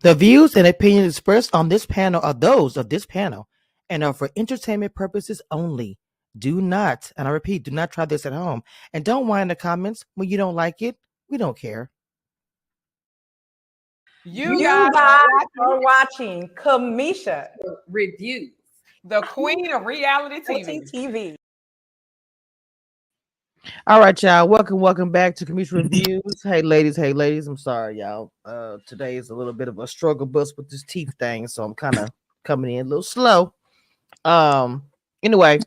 The views and opinions expressed on this panel are those of this panel and are for entertainment purposes only. Do not, and I repeat, do not try this at home. And don't whine in the comments when you don't like it. We don't care. You guys are watching Camiesha Reviews, the queen of reality TV. All right, y'all. Welcome back to Camiesha Reviews. Hey, ladies. I'm sorry, y'all. Today is a little bit of a struggle bus with this teeth thing, so I'm kind of coming in a little slow. Anyway,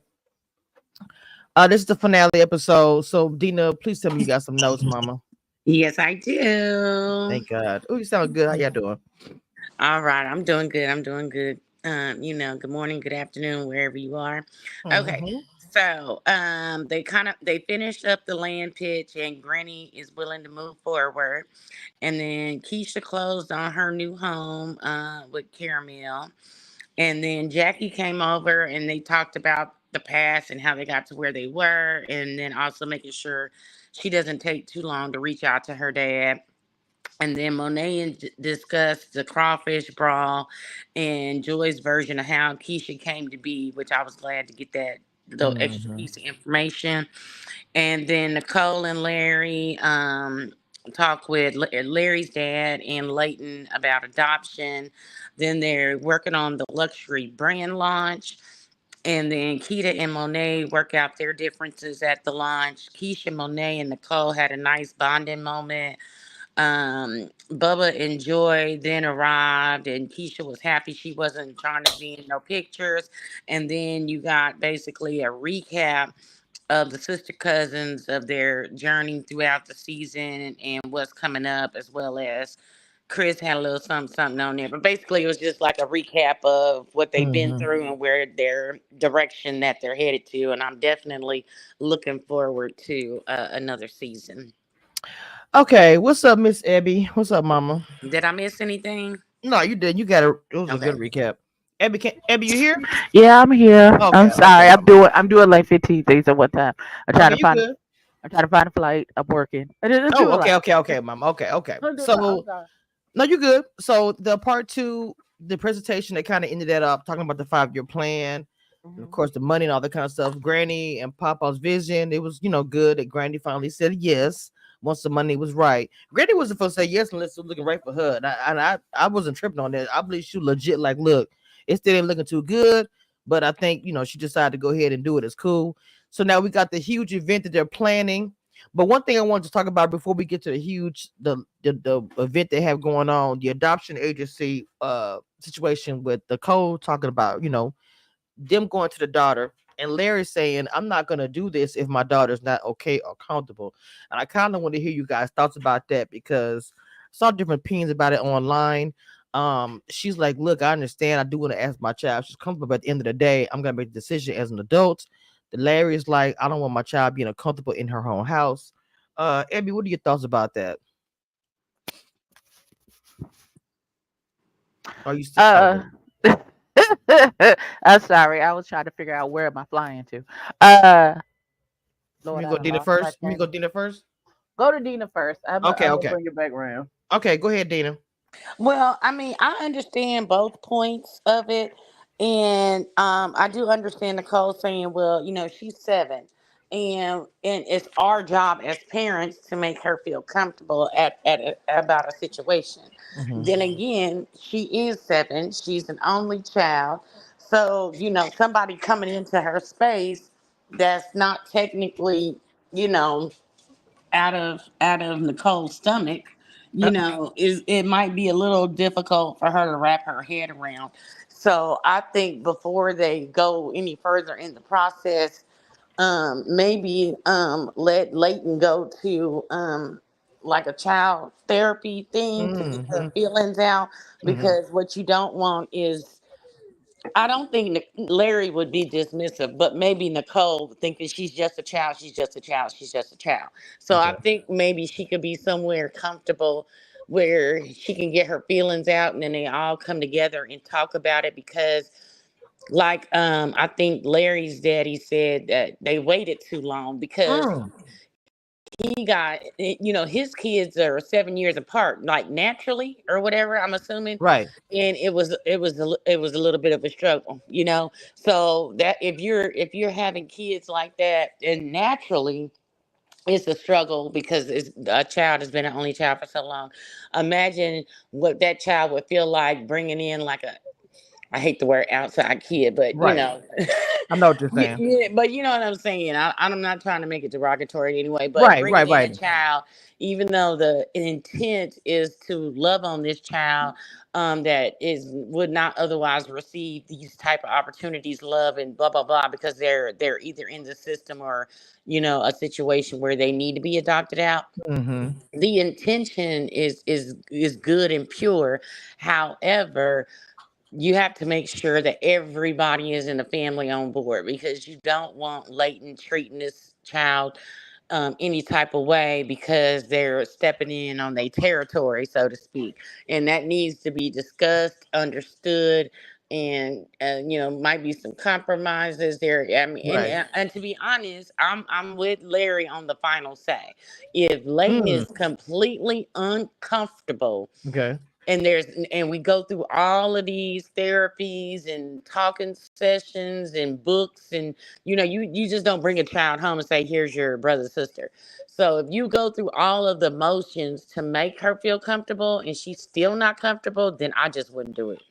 this is the finale episode. So, Deena, please tell me you got some notes, Mama. Yes, I do. Thank God. Oh, you sound good. How y'all doing? All right, I'm doing good. Good morning, good afternoon, wherever you are. Okay. So they finished up the land pitch and Granny is willing to move forward. And then Keisha closed on her new home with Caramel. And then Jackie came over and they talked about the past and how they got to where they were, and then also making sure she doesn't take too long to reach out to her dad. And then Monet discussed the crawfish brawl and Joy's version of how Keisha came to be, which I was glad to get that little extra piece of information. And then Nicole and Larry talked with Larry's dad and Leighton about adoption. Then they're working on the luxury brand launch. And then Keita and Monet work out their differences at the launch. Keisha, Monet, and Nicole had a nice bonding moment. Bubba and Joy then arrived, and Keisha was happy she wasn't trying to be in no pictures. And then you got basically a recap of the sister cousins of their journey throughout the season and what's coming up, as well as Chris had a little something on there. But basically, it was just like a recap of what they've been through and where their direction that they're headed to. And I'm definitely looking forward to another season. Okay, what's up, Miss Abby? What's up, Mama? Did I miss anything? No, you did. You got it. It was a good recap. Abby, you here? Yeah, I'm here. Okay, I'm sorry. I'm doing like 15 things at one time. I'm trying to find a flight. I'm working. Okay, Mama. Okay. So no, you're good. So the part 2, the presentation, they kind of ended that up talking about the 5-year plan. And of course, the money and all that kind of stuff. Granny and Papa's vision. It was, good that Granny finally said yes once the money was right. Granny wasn't supposed to say yes unless it was looking right for her. And I wasn't tripping on that. I believe she was legit like, look, it still ain't looking too good, but I think, she decided to go ahead and do it. It's cool. So now we got the huge event that they're planning. But one thing I wanted to talk about before we get to the event they have going on, the adoption agency situation with Nicole talking about, them going to the daughter, and Larry saying, I'm not going to do this if my daughter's not okay or comfortable. And I kind of want to hear you guys' thoughts about that, because I saw different opinions about it online. She's like, look, I understand. I do want to ask my child. She's comfortable, but at the end of the day, I'm going to make the decision as an adult. The Larry is like, I don't want my child being uncomfortable in her own house. Abby, what are your thoughts about that? Are you still I'm sorry. I was trying to figure out where am I flying to. Lord, go Deena first. Let me go Deena first. Go to Deena first. Okay. Bring it back around. Okay, go ahead, Deena. Well, I mean, I understand both points of it. And I do understand Nicole saying, well, she's 7. And it's our job as parents to make her feel comfortable about a situation. Then again, she is 7. She's an only child. So, somebody coming into her space that's not technically, out of Nicole's stomach, is it might be a little difficult for her to wrap her head around. So I think before they go any further in the process, maybe let Leighton go to like a child therapy thing to get her feelings out, because what you don't want is, I don't think Larry would be dismissive, but maybe Nicole thinking she's just a child, she's just a child, she's just a child. So I think maybe she could be somewhere comfortable where she can get her feelings out, and then they all come together and talk about it. Because, like, I think Larry's daddy said that they waited too long, because he got, his kids are 7 years apart, like naturally or whatever, I'm assuming. Right. And it was a little bit of a struggle. So that if you're having kids like that, and naturally it's a struggle because a child has been an only child for so long. Imagine what that child would feel like bringing in like I hate the word outside kid, but Right. I know what you're saying. Yeah, but you know what I'm saying. I'm not trying to make it derogatory anyway, but Right, bringing in right. a child, even though the intent is to love on this child, that would not otherwise receive these type of opportunities, love and blah blah blah, because they're either in the system or a situation where they need to be adopted out. Mm-hmm. The intention is good and pure. However, you have to make sure that everybody is in the family on board, because you don't want Leighton treating this child any type of way because they're stepping in on their territory, so to speak. And that needs to be discussed, understood, and might be some compromises there. I mean, Right. and to be honest, I'm with Larry on the final say. If Leighton is completely uncomfortable, Okay. and we go through all of these therapies and talking sessions and books, and you just don't bring a child home and say, here's your brother sister. So if you go through all of the motions to make her feel comfortable and she's still not comfortable, then I just wouldn't do it.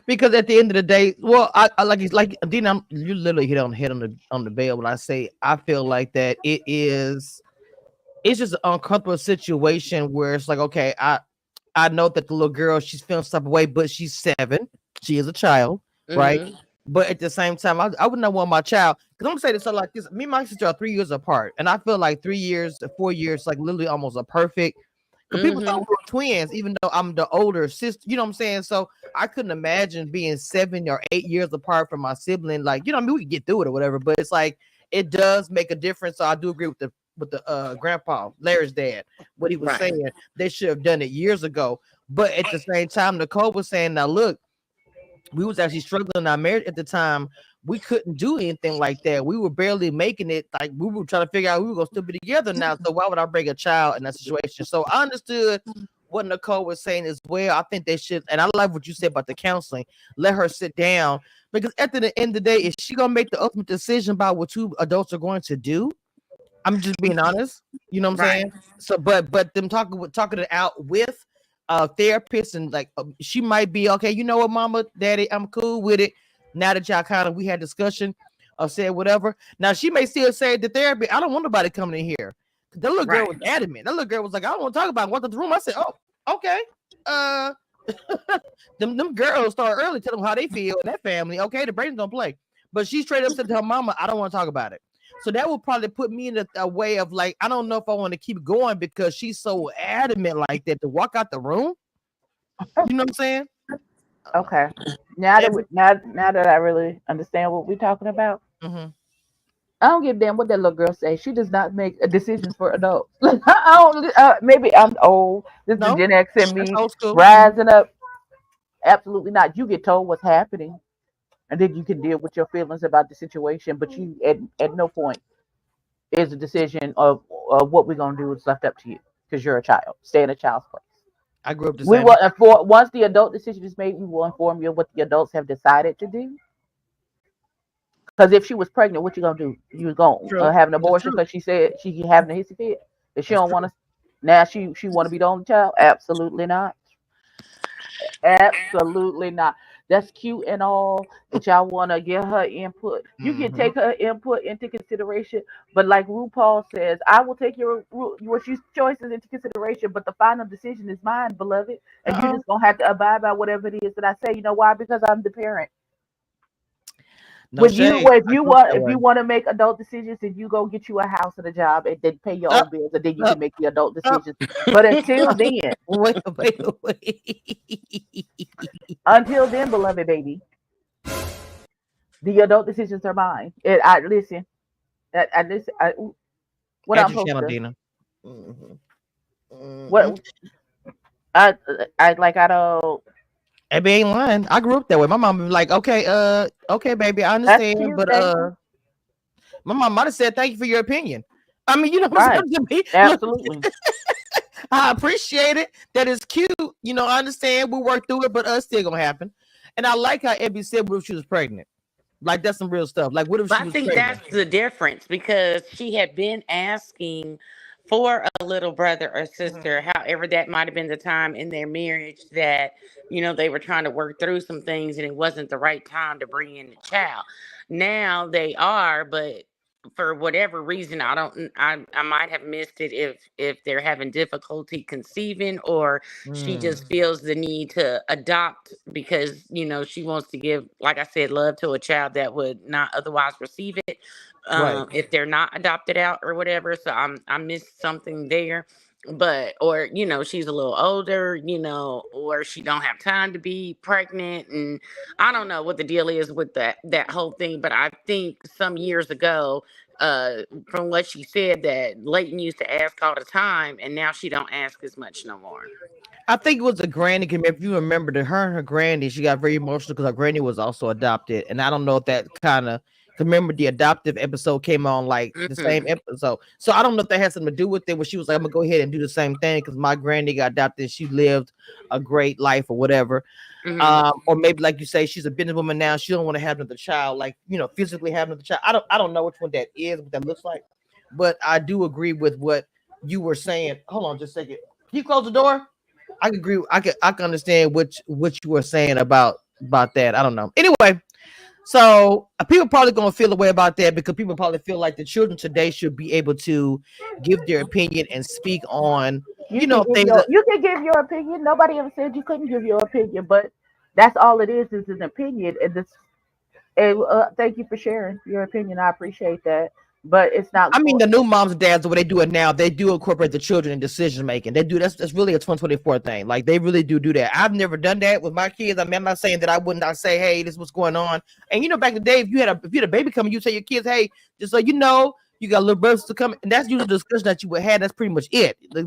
Because at the end of the day, well, I like Deena, you literally hit on the bell when I say I feel like that it's just an uncomfortable situation where it's like, okay, I know that the little girl, she's feeling some way, but she's 7. She is a child, right? Mm-hmm. But at the same time, I would not want my child, because I'm gonna say this so like this. Me and my sister are 3 years apart, and I feel like 3 years to 4 years, like literally almost a perfect. Because people thought we were twins, even though I'm the older sister. You know what I'm saying? So I couldn't imagine being 7 or 8 years apart from my sibling. Like, I mean, we could get through it or whatever, but it's like it does make a difference. So I do agree with the grandpa, Larry's dad, what he was saying. They should have done it years ago. But at the same time, Nicole was saying, now look, we was actually struggling in our marriage at the time. We couldn't do anything like that. We were barely making it. Like, we were trying to figure out we were gonna still be together now. So why would I bring a child in that situation? So I understood what Nicole was saying as well. I think they should, and I like what you said about the counseling. Let her sit down, because at the end of the day, is she gonna make the ultimate decision about what 2 adults are going to do? I'm just being honest. You know what I'm saying? So, but them talking it out with therapist, and like she might be okay. You know what, mama, daddy, I'm cool with it. Now that y'all we had discussion or said whatever. Now she may still say the therapy, I don't want nobody coming in here. The little girl was adamant. That little girl was like, I don't want to talk about it. Walked to the room. I said, oh, okay. them girls start early, tell them how they feel in that family. Okay, the brains don't play. But she straight up said to her mama, I don't want to talk about it. So that will probably put me in a way of like, I don't know if I want to keep going, because she's so adamant like that to walk out the room. You know what I'm saying? Okay. Now that I really understand what we're talking about, I don't give a damn what that little girl say. She does not make decisions for adults. I don't. Maybe I'm old. This is Gen X and me rising up. Absolutely not. You get told what's happening, and then you can deal with your feelings about the situation. But you, at no point is the decision of what we're gonna do is left up to you, because you're a child. Stay in a child's place. I grew up the We same. will once the adult decision is made, we will inform you of what the adults have decided to do. Because if she was pregnant, what you gonna do? You was gonna have an abortion because she said she having a hissy fit. If she don't want to, now she want to be the only child? Absolutely not. Absolutely not. That's cute and all that y'all want to get her input. You can take her input into consideration, but like RuPaul says, I will take your choices into consideration, but the final decision is mine, beloved, and you're just gonna have to abide by whatever it is that I say. You know why? Because I'm the parent. If you want to make adult decisions, and you go get you a house and a job and then pay your own bills, and then you can make the adult decisions. But until then, until then, beloved baby, the adult decisions are mine. And I listen. What I'm supposed to do? What I don't. Abby ain't lying. I grew up that way. My mom was like, okay, baby, I understand. But my mom might have said, thank you for your opinion. I mean, you know what I'm saying to me? Absolutely. I appreciate it. That is cute. You know, I understand we'll work through it, but us still gonna happen. And I like how Ebby said, what if she was pregnant? Like, that's some real stuff. Like, what if she I was think pregnant? that's the difference because she had been asking for a little brother or sister, however that might have been the time in their marriage that, they were trying to work through some things and it wasn't the right time to bring in the child. Now they are, but for whatever reason, I might have missed it if they're having difficulty conceiving or she just feels the need to adopt because, she wants to give, like I said, love to a child that would not otherwise receive it. Right. If they're not adopted out or whatever. So I missed something there. But or she's a little older, or she don't have time to be pregnant, and I don't know what the deal is with that whole thing. But I think some years ago, from what she said, that Leighton used to ask all the time, and now she don't ask as much no more. I think it was a granny. If you remember, that her and her granny, she got very emotional because her granny was also adopted, and I don't know if that kind of. Remember, the adoptive episode came on like the same episode, so I don't know if that had something to do with it. Where she was like, "I'm gonna go ahead and do the same thing because my granny got adopted. She lived a great life or whatever." Or maybe, like you say, she's a businesswoman now. She don't want to have another child, like physically have another child. I don't know which one that is, what that looks like, but I do agree with what you were saying. Hold on, just a second. Can you close the door? I can agree. I can understand what you were saying about that. I don't know. Anyway, so people probably gonna feel a way about that because people probably feel like the children today should be able to give their opinion and speak on things. You can give your opinion. Nobody ever said you couldn't give your opinion, but that's all it is an opinion. And this. And thank you for sharing your opinion. I appreciate that. But it's not. I mean, the new moms and dads, the way they do it now, they do incorporate the children in decision making. They do. That's really a 2024 thing. Like, they really do that. I've never done that with my kids. I mean, I'm not saying that I would not say, "Hey, this is what's going on." And back in the day, if you had a baby coming, you tell your kids, "Hey, just so you know, you got little birds to come," and that's usually the discussion that you would have. That's pretty much it. They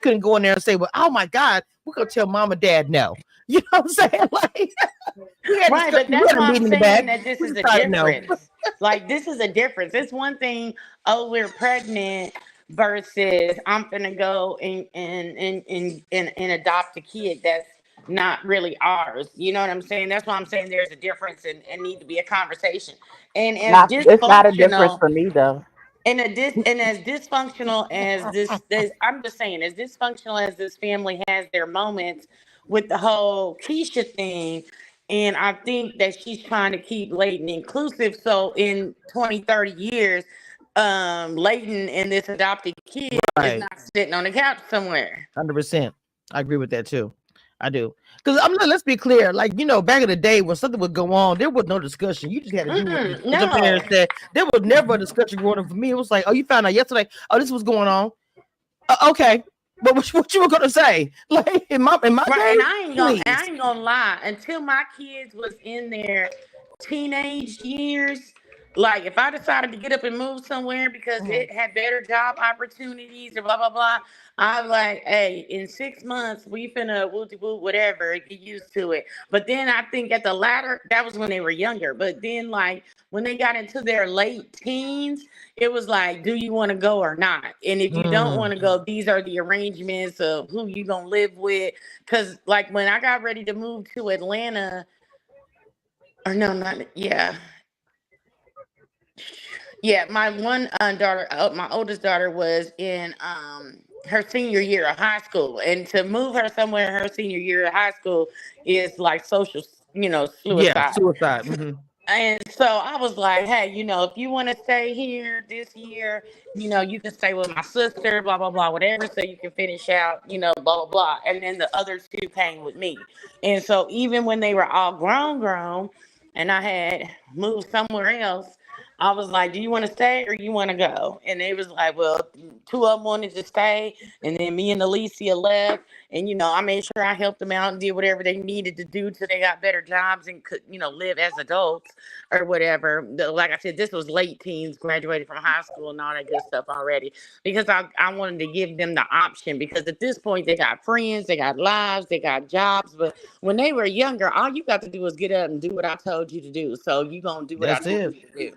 couldn't go in there and say, "Well, oh my God, we're gonna tell mom and dad no." You know what I'm saying? Like, right, but that's why I'm saying that this is a difference. Like, this is a difference. It's one thing, oh, we're pregnant, versus I'm gonna go and adopt a kid that's not really ours. You know what I'm saying? That's why I'm saying there's a difference and need to be a conversation. And as it's not a difference for me though. And as dysfunctional as this, I'm just saying, as dysfunctional as this family has their moments with the whole Keisha thing, and I think that she's trying to keep Leighton inclusive. So in 20, 30 years, Leighton and this adopted kid is not sitting on the couch somewhere. 100%. I agree with that too. I do. Because let's be clear, like, back in the day when something would go on, there was no discussion. You just had to do what your parents said. There was never a discussion going on for me. It was like, "Oh, you found out yesterday. Oh, this was going on. Okay. But what you were gonna say?" Like, in my day, and I ain't gonna lie. Until my kids was in their teenage years, like, if I decided to get up and move somewhere because it had better job opportunities or blah blah blah, I'm like, "Hey, in 6 months we finna woo whatever, get used to it." But then I think at the latter, that was when they were younger. But then, like, when they got into their late teens, it was like, do you want to go or not? And if you don't want to go, these are the arrangements of who you gonna live with. Because, like, when I got ready to move to Atlanta, or no, not my one daughter, my oldest daughter, was in her senior year of high school, and to move her somewhere in her senior year of high school is like social, suicide. Yeah, suicide. Mm-hmm. And so I was like, "Hey, if you want to stay here this year, you can stay with my sister, blah, blah, blah, whatever, so you can finish out, blah, blah, blah." And then the other two came with me. And so even when they were all grown, and I had moved somewhere else, I was like, "Do you want to stay or you want to go?" And they was like, "Well, two of them wanted to stay, and then me and Alicia left." And, I made sure I helped them out and did whatever they needed to do till they got better jobs and could, live as adults or whatever. Like I said, this was late teens, graduated from high school and all that good stuff already, because I wanted to give them the option, because at this point they got friends, they got lives, they got jobs. But when they were younger, all you got to do was get up and do what I told you to do. So you going to do what I told you to do.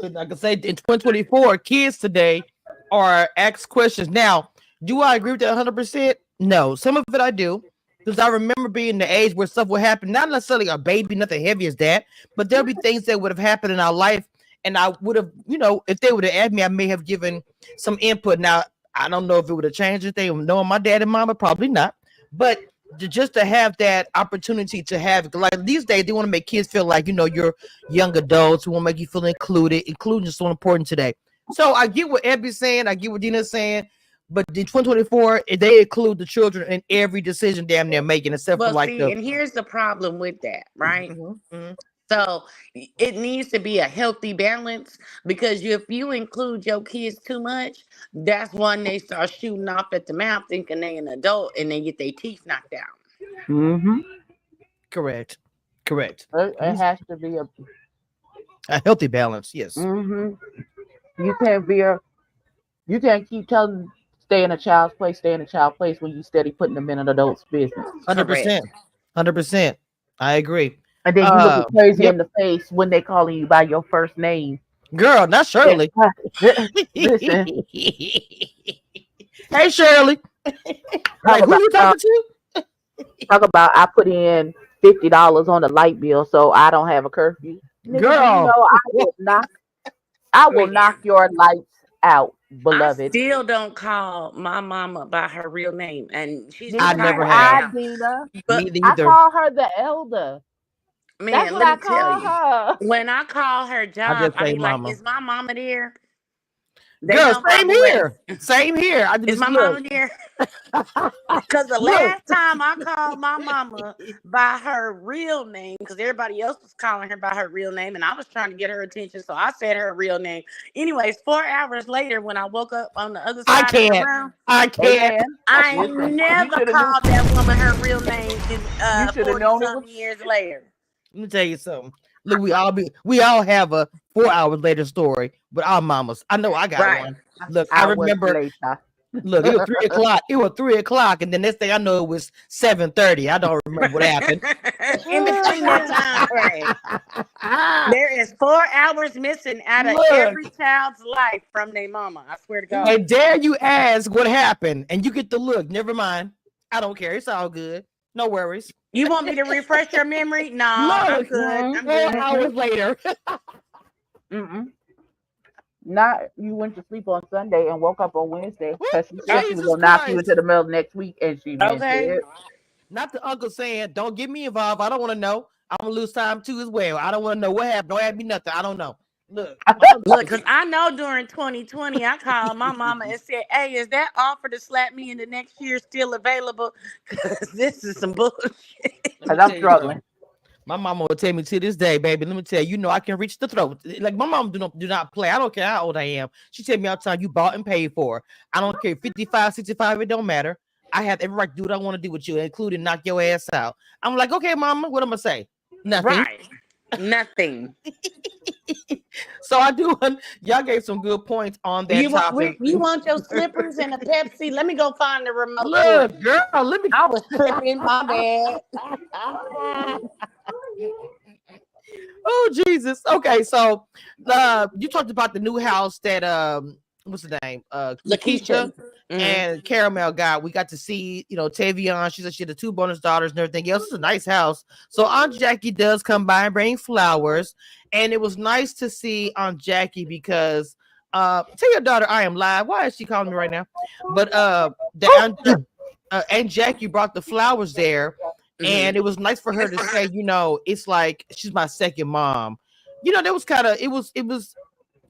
like I say, in 2024, kids today are asked questions. Now, do I agree with that 100%? No. Some of it I do. Because I remember being the age where stuff would happen, not necessarily a baby, nothing heavy as that, but there'll be things that would have happened in our life. And I would have, if they would have asked me, I may have given some input. Now, I don't know if it would have changed anything. Knowing my dad and mama, probably not. But just to have that opportunity to have, like these days, they want to make kids feel like, you're young adults who want to make you feel included. Inclusion is so important today. So I get what Abby's saying. I get what Deena's saying. But in 2024, they include the children in every decision damn they're making, except for like and here's the problem with that, right? Mm-hmm. So it needs to be a healthy balance, because if you include your kids too much, that's when they start shooting off at the mouth, thinking they an adult, and they get their teeth knocked out. Mm-hmm. Correct. It has to be a healthy balance. Yes. Mm-hmm. You can't keep telling stay in a child's place when you steady putting them in an adult's business. 100%. I agree. And then you look crazy in the face when they calling you by your first name. Girl, not Shirley. Listen. Hey, Shirley. Like, who you talking to? Talk about I put in $50 on the light bill so I don't have a curfew. Girl. I will knock your lights out, beloved. I still don't call my mama by her real name. And she's I never have. Deena. Me I neither. call her the elder. Man, that's what I call her. When I call her job, I be mama. Like, is my mama there? Girl, same here. Same here. Is my mama there? Because the last time I called my mama by her real name, because everybody else was calling her by her real name, and I was trying to get her attention, so I said her real name. Anyways, 4 hours later, when I woke up on the other side of the room, I can't. I never called that woman her real name. 40-some years later. Let me tell you something. Look, we all have a 4 hours later story, but our mamas. I know I got one. Look, I remember. Look, it was 3 o'clock. It was 3 o'clock, and the next thing I know, it was 7:30. I don't remember what happened. In between that time frame, there is 4 hours missing out of every child's life from their mama. I swear to God. And dare you ask what happened, and you get to look. Never mind. I don't care. It's all good. No worries. You want me to refresh your memory? No, I'm good. 4 hours later. Not you went to sleep on Sunday and woke up on Wednesday because she said she was gonna knock you into the middle of next week, and she did. Not the uncle saying, "Don't get me involved. I don't want to know. I'm gonna lose time too as well. I don't want to know what happened. Don't ask me nothing. I don't know." Look, because I know during 2020, I called my mama and said, "Hey, is that offer to slap me in the next year still available? Because this is some bullshit." Because I'm struggling. My mama will tell me to this day, baby, let me tell you, I can reach the throat. Like my mom do not play. I don't care how old I am. She tell me all the time, you bought and paid for. I don't care, 55, 65, it don't matter. I have every right to do what I want to do with you, including knock your ass out. I'm like, okay, mama, what am I gonna say? Nothing. Right. Nothing. So I do. Y'all gave some good points on that topic. You want your slippers and a Pepsi? Let me go find the remote. Look, girl, let me. I was tripping. My bad. Oh Jesus. Okay, so you talked about the new house that what's the name? Lakeisha and Caramel got. We got to see, Tavion. She said she had the 2 bonus daughters and everything else. It's a nice house. So Aunt Jackie does come by and bring flowers. And it was nice to see Aunt Jackie because tell your daughter I am live. Why is she calling me right now? But Aunt Jackie brought the flowers there. And it was nice for her to say, it's like she's my second mom. That was kind of it was, and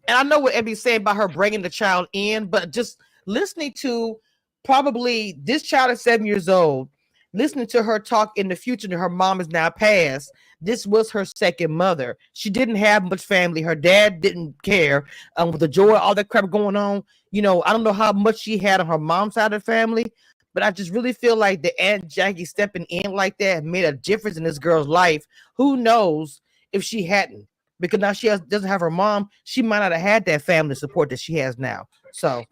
I know what Ebby's saying about her bringing the child in, but just listening to probably this child is 7 years old, listening to her talk in the future that her mom is now passed. This was her second mother. She didn't have much family. Her dad didn't care with the joy, all that crap going on. I don't know how much she had on her mom's side of the family. But I just really feel like the Aunt Jackie stepping in like that made a difference in this girl's life. Who knows if she hadn't? Because now she doesn't have her mom. She might not have had that family support that she has now. So,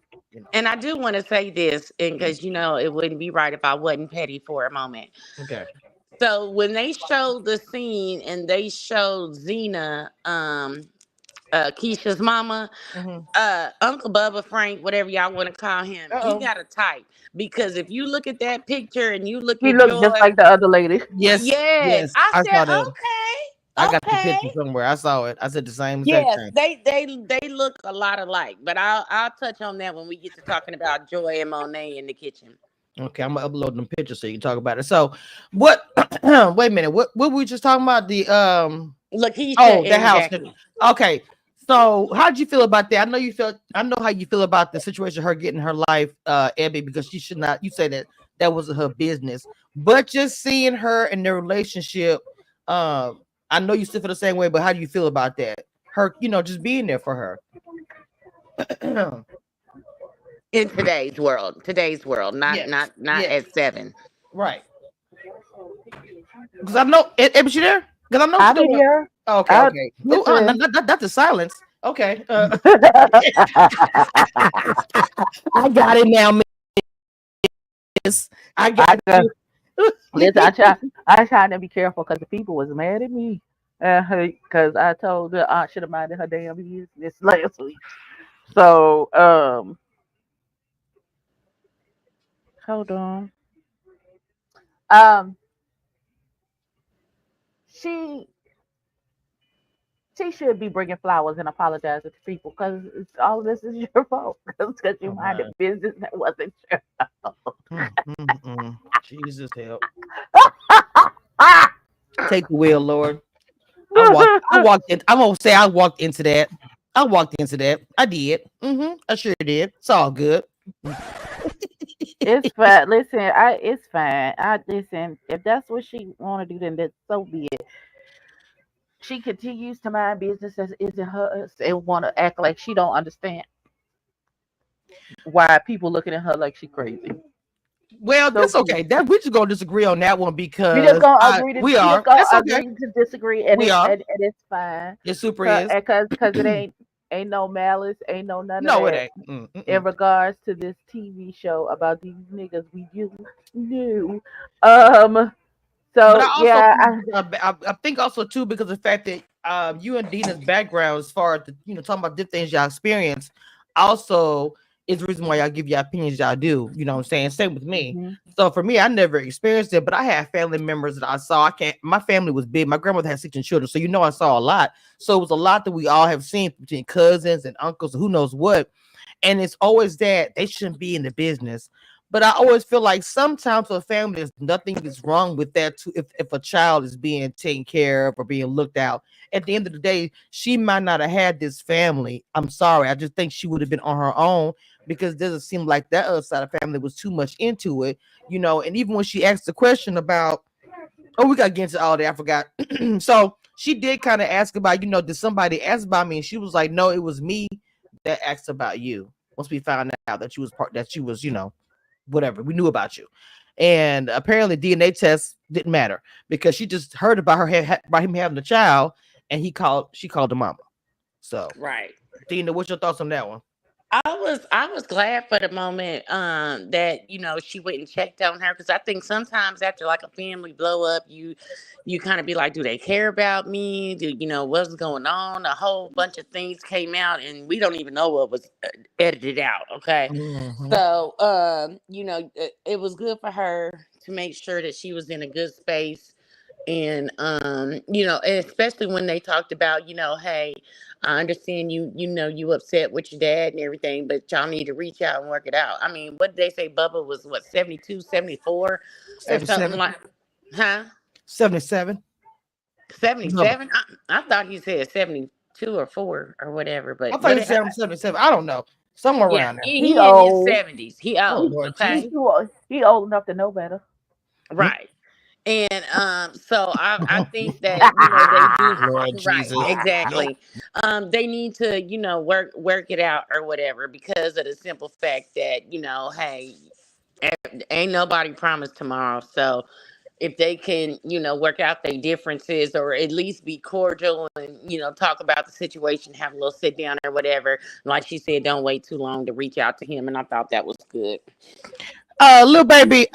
And I do want to say this, and because it wouldn't be right if I wasn't petty for a moment. Okay. So when they showed the scene and they showed Xena Keisha's mama, Uncle Bubba, Frank, whatever y'all want to call him, he got a type. Because if you look at that picture and you look He at looked just Joy, like the other lady. Yes, yes, yes, I I said saw that. I got the okay. picture somewhere. I saw it. I said the same exact Yes, thing. they look a lot alike, but I'll touch on that when we get to talking about Joy and Monet in the kitchen. Okay, I'm gonna upload them pictures so you can talk about it. So, what? Wait a minute. What were we just talking about? The Lakeisha Oh, the and house. Jackie. Okay. So how'd you feel about that? I know how you feel about the situation, her getting her life, Abby, because she should not, you say that wasn't her business. But just seeing her and their relationship, I know you still feel the same way, but how do you feel about that? Her, just being there for her. In today's world, not Yes. not Yes. at 7. Right. Because I know, Abby, she there? Because I know I'm she's doing. here. Okay, okay. Oh, Listen. not the silence. Okay. I got it now, miss. I got you. Listen, I try to be careful because the people was mad at me. Because I told the aunt should have minded her damn business last week. So, hold on. Um, she should be bringing flowers and apologizing to people because all of this is your fault because you minded business that wasn't your. Jesus help. Take the wheel, Lord. I walked in. I'm gonna say I walked into that. I did. I sure did. It's all good. It's fine. Listen, it's fine. I listen. If that's what she want to do, then so be it. She continues to mind business that isn't hers and want to act like she don't understand why people looking at her like she crazy. Well, that's okay. That we just gonna disagree on that one because we just gonna agree to we are. That's okay. agree to disagree, and it's fine. It super is because it ain't no malice, ain't no none no, of that. it ain't. In regards to this TV show about these niggas we used to. So but I also yeah, I think also too because of the fact that you and Deena's background as far as talking about different things y'all experience also is the reason why y'all give your opinions y'all do. You know what I'm saying? Same with me. So for me, I never experienced it, but I had family members that I saw. My family was big. My grandmother had 16 children, so I saw a lot. So it was a lot that we all have seen between cousins and uncles and who knows what. And it's always that they shouldn't be in the business. But I always feel like sometimes for a family, there's nothing is wrong with that too. If a child is being taken care of or being looked out, at the end of the day, she might not have had this family. I'm sorry. I just think she would have been on her own because it doesn't seem like that other side of the family was too much into it, And even when she asked the question about, we got to get into all that. I forgot. So she did kind of ask about, did somebody ask about me? And she was like, no, it was me that asked about you. Once we found out that you was, whatever, we knew about you. And apparently DNA tests didn't matter because she just heard about him having a child, and she called the mama. So right. Deena, what's your thoughts on that one? I was glad for the moment that she went and checked on her, because I think sometimes after like a family blow up, you kind of be like, do they care about me? Do what's going on? A whole bunch of things came out and we don't even know what was edited out. Okay. So it was good for her to make sure that she was in a good space. And especially when they talked about, hey, I understand you upset with your dad and everything, but y'all need to reach out and work it out. I mean, what did they say? Bubba was what, 72, 74 or something like, huh? 77. 77? I thought he said 72 or 4 or whatever, but I thought he said 77. I don't know. Somewhere around there. He in his 70s. He old. Okay. He old enough to know better. Right. And so I think that they do Lord right, Jesus. exactly. They need to work it out or whatever, because of the simple fact that hey, ain't nobody promised tomorrow. So if they can work out their differences, or at least be cordial and talk about the situation, have a little sit down or whatever. Like she said, don't wait too long to reach out to him, and I thought that was good. Little baby,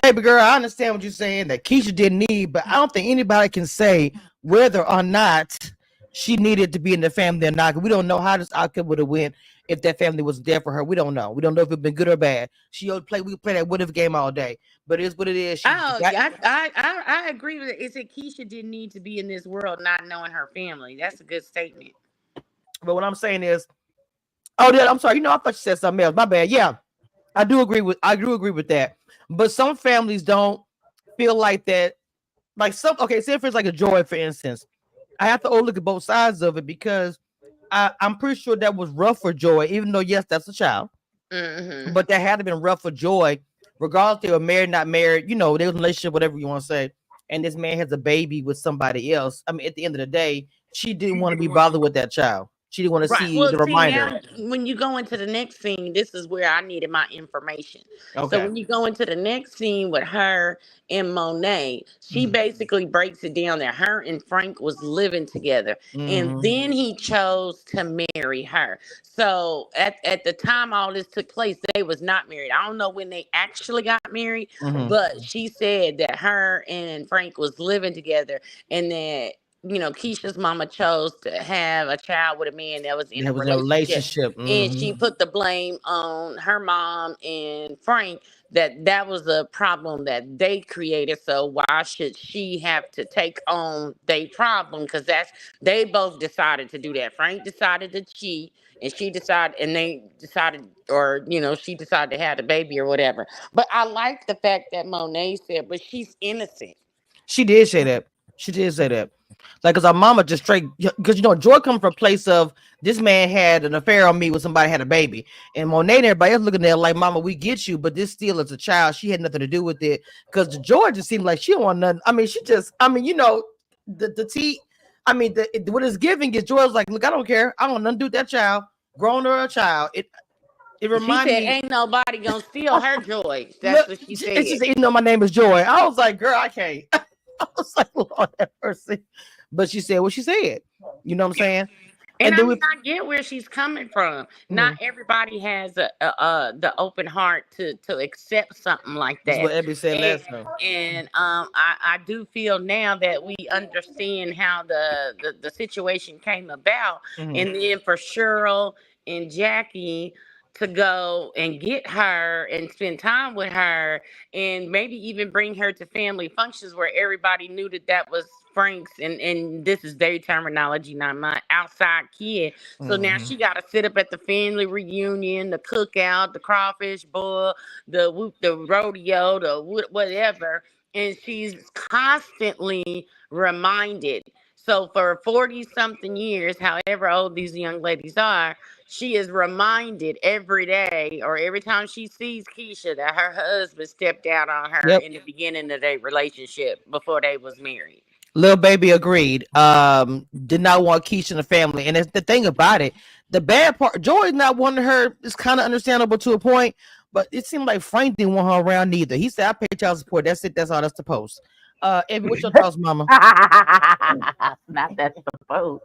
baby girl, I understand what you're saying that Keisha didn't need, but I don't think anybody can say whether or not she needed to be in the family or not. We don't know how this outcome would have went if that family was there for her. We don't know. We don't know if it's been good or bad. We play that what if game all day. But it is what it is. I agree with it. It's that Keisha didn't need to be in this world not knowing her family. That's a good statement. But what I'm saying is, yeah, I'm sorry. I thought you said something else. My bad. Yeah, I do agree with that. But some families don't feel like that. Like say if it's like a Joy, for instance, I have to look at both sides of it because I'm pretty sure that was rough for Joy, even though yes, that's a child, but that had to been rough for Joy, regardless they were married, not married. They was in a relationship, whatever you want to say. And this man has a baby with somebody else. I mean, at the end of the day, she didn't want to be bothered with that child. She didn't want to see the reminder. Now, when you go into the next scene, this is where I needed my information. Okay. So when you go into the next scene with her and Monet, she basically breaks it down that her and Frank was living together. And then he chose to marry her. So at the time all this took place, they was not married. I don't know when they actually got married, but she said that her and Frank was living together and that Keisha's mama chose to have a child with a man that was in a relationship. And she put the blame on her mom and Frank that was a problem that they created. So why should she have to take on their problem? Because they both decided to do that. Frank decided to cheat. And she decided, and they decided, or she decided to have the baby or whatever. But I like the fact that Monet said, "But she's innocent." She did say that. Like, cause our mama just straight, cause Joy comes from a place of this man had an affair on me with somebody had a baby, and Monet and everybody else looking at her like, "Mama, we get you, but this still is a child. She had nothing to do with it." Cause the Joy just seemed like she don't want nothing. I mean, the tea. I mean, what it's giving is Joy's like, "Look, I don't care. I don't want nothing to do with that child, grown or a child." It reminded me, ain't nobody gonna steal her joy. That's what she said. She said, my name is Joy. I was like, girl, I can't. I was like, Lord have mercy. But she said what she said. You know what I'm saying? And I get where she's coming from. Not everybody has the open heart to accept something like that. That's what Abby said last time. And I do feel now that we understand how the situation came about. And then for Cheryl and Jackie to go and get her and spend time with her and maybe even bring her to family functions where everybody knew that was Frank's and this is their terminology, not my outside kid. So now she got to sit up at the family reunion, the cookout, the crawfish boil, the rodeo, the whatever, and she's constantly reminded. So for 40 something years, however old these young ladies are, she is reminded every day or every time she sees Keisha that her husband stepped out on her in the beginning of their relationship before they was married. Lil Baby agreed. Did not want Keisha in the family. And the thing about it, the bad part, Joy not wanting her is kind of understandable to a point, but it seemed like Frank didn't want her around neither. He said, I pay child support. That's it. That's all that's the post. Abby, what's your thoughts, mama? Not that's the post.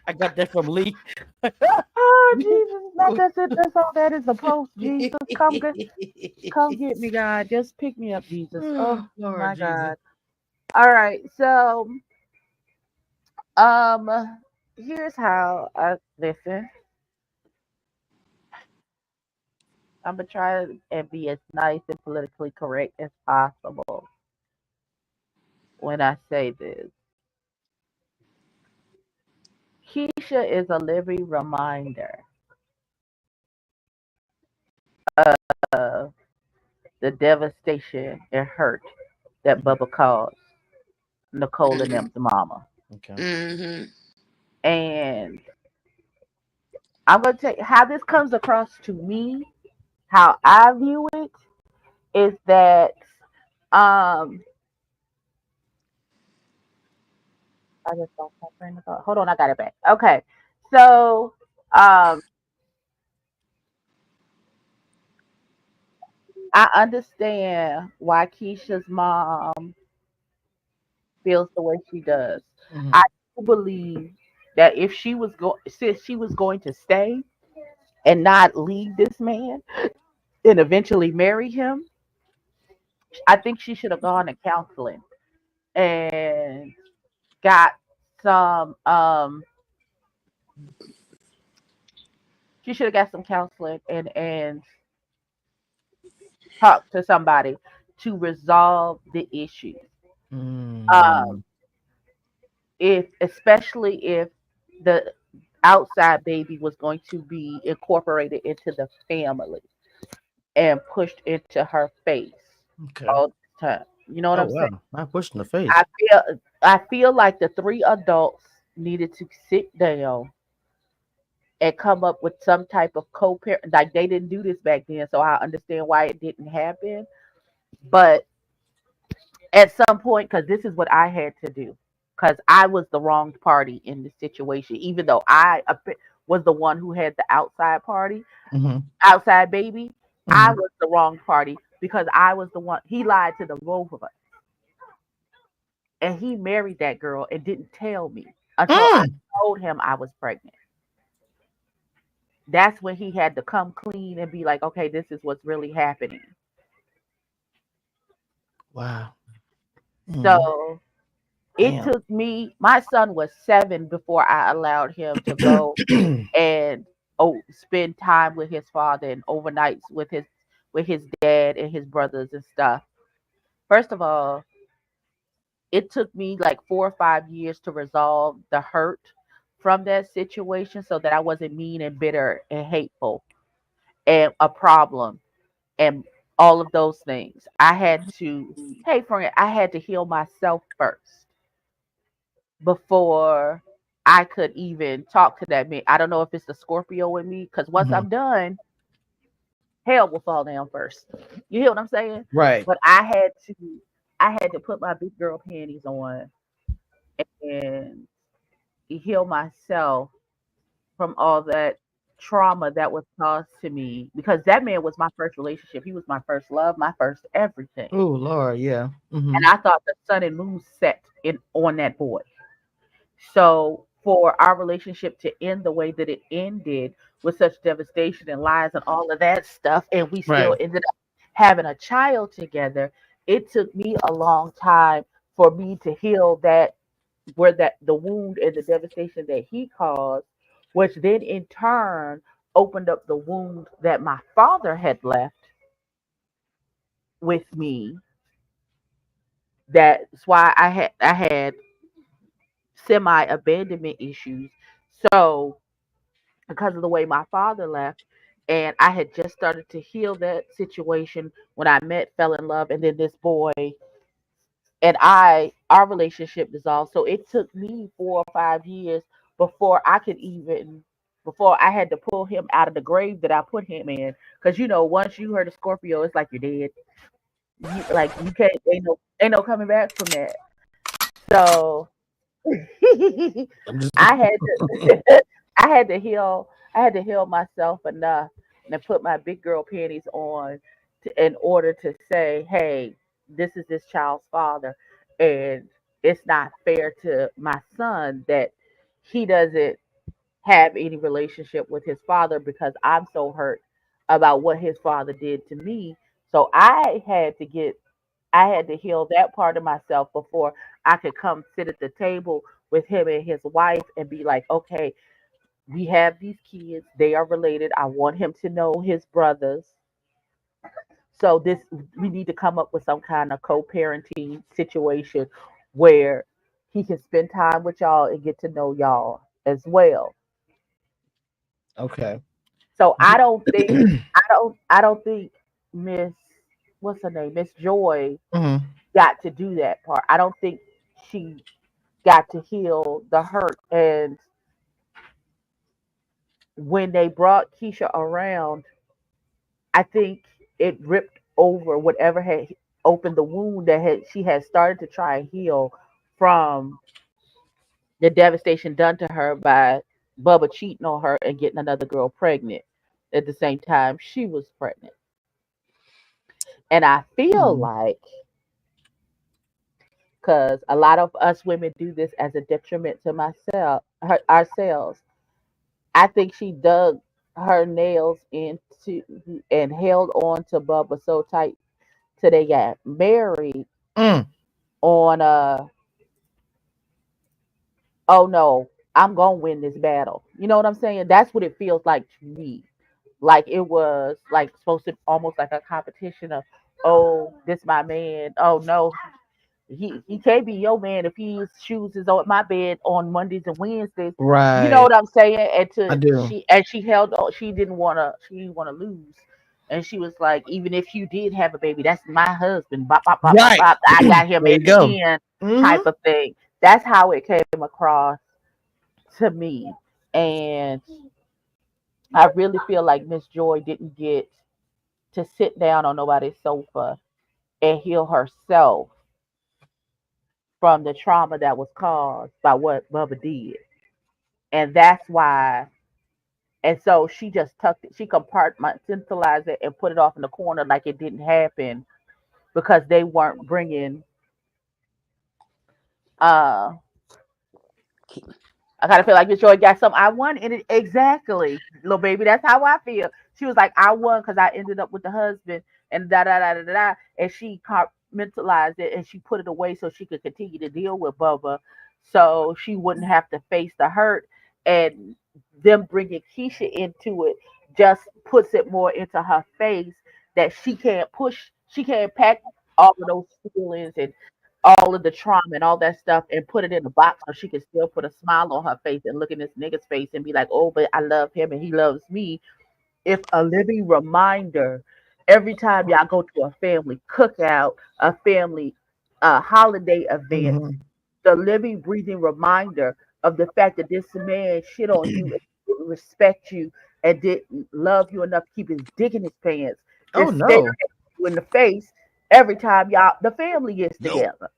I got that from Lee. Oh, Jesus. Not that's it. That's all that is the post. Jesus, come get me, God. Just pick me up, Jesus. Oh, Lord, my Jesus. God. All right. So, here's how I listen. I'm gonna try and be as nice and politically correct as possible when I say this. Keisha is a living reminder of the devastation and hurt that Bubba caused Nicole and them's mama. Okay. And I'm gonna tell you how this comes across to me. How I view it is that I just lost my train of thought. Hold on, I got it back. Okay, so I understand why Keisha's mom feels the way she does. I do believe that if she was since she was going to stay and not leave this man and eventually marry him, I think she should have gone to counseling and got some she should have got some counseling and talked to somebody to resolve the issue. Mm. If especially if the outside baby was going to be incorporated into the family and pushed into her face Okay. all the time. You know what Oh I'm saying? wow, not pushing the face. I feel like the three adults needed to sit down and come up with some type of co-parent. Like they didn't do this back then, so I understand why it didn't happen. But at some point, because this is what I had to do, because I was the wrong party in the situation, even though was the one who had the outside party, outside baby. I was the wrong party because I was the one. He lied to the both of us, and he married that girl and didn't tell me until I told him I was pregnant. That's when he had to come clean and be like, okay, this is what's really happening. Wow. So it Damn. took me, my son was 7 before I allowed him to go and spend time with his father and overnights with his dad and his brothers and stuff. First of all, it took me like 4 or 5 years to resolve the hurt from that situation so that I wasn't mean and bitter and hateful and a problem and all of those things. I had to, hey friend, I had to heal myself first before I could even talk to that man. I don't know if it's the Scorpio in me, because once I'm done, hell will fall down first. You hear what I'm saying? Right. But I had to put my big girl panties on and heal myself from all that trauma that was caused to me, because that man was my first relationship. He was my first love, my first everything. Oh Lord, yeah. And I thought the sun and moon set in on that boy. So for our relationship to end the way that it ended with such devastation and lies and all of that stuff, and we still Right. ended up having a child together, it took me a long time for me to heal that, where that the wound and the devastation that he caused, which then in turn opened up the wound that my father had left with me. That's why I had semi abandonment issues. So because of the way my father left, and I had just started to heal that situation when I met, fell in love, and then this boy and our relationship dissolved. So it took me 4 or 5 years before I could even before I had to pull him out of the grave that I put him in. Because once you heard a Scorpio, it's like you're dead. You can't, ain't no coming back from that. So I had to I had to heal myself enough and put my big girl panties on in order to say, hey, this is this child's father, and it's not fair to my son that he doesn't have any relationship with his father because I'm so hurt about what his father did to me. So I had to heal that part of myself before I could come sit at the table with him and his wife and be like, okay, we have these kids. They are related. I want him to know his brothers. So we need to come up with some kind of co-parenting situation where he can spend time with y'all and get to know y'all as well. Okay. So I don't think Miss what's her name? Miss Joy got to do that part. I don't think she got to heal the hurt. And when they brought Keisha around, I think it ripped over whatever had opened the wound that she had started to try and heal from the devastation done to her by Bubba cheating on her and getting another girl pregnant at the same time she was pregnant. And I feel like, because a lot of us women do this as a detriment to ourselves. I think she dug her nails into and held on to Bubba so tight till they got married on oh no, I'm gonna win this battle. You know what I'm saying? That's what it feels like to me. Like it was like supposed to almost like a competition of, oh, this my man. Oh no, he can't be your man if his shoes is on my bed on Mondays and Wednesdays. You know Right. what I'm saying? And I to do. she held on. She didn't wanna lose. And she was like, even if you did have a baby, that's my husband. Bop, bop, bop, bop, Right. bop. I got him There at you go. the end, Hmm. type of thing. That's how it came across to me. And I really feel like Miss Joy didn't get to sit down on nobody's sofa and heal herself from the trauma that was caused by what Bubba did. And that's why. And so she just tucked it, she compartmentalized it and put it off in the corner like it didn't happen because they weren't bringing uh I kind of feel like Miss Joy got some. I won in it exactly, little baby. That's how I feel. She was like, I won because I ended up with the husband and da da da da da. Da. And she compartmentalized it and she put it away so she could continue to deal with Bubba, so she wouldn't have to face the hurt. And them bringing Keisha into it just puts it more into her face that she can't pack all of those feelings and all of the trauma and all that stuff and put it in a box so she can still put a smile on her face and look in this nigga's face and be like, oh, but I love him and he loves me. If a living reminder every time y'all go to a family cookout, a family holiday event, Hmm. the living, breathing reminder of the fact that this man shit on you and didn't respect you and didn't love you enough to keep his dick in his pants, Oh just staring no. at you in the face every time y'all the family gets together.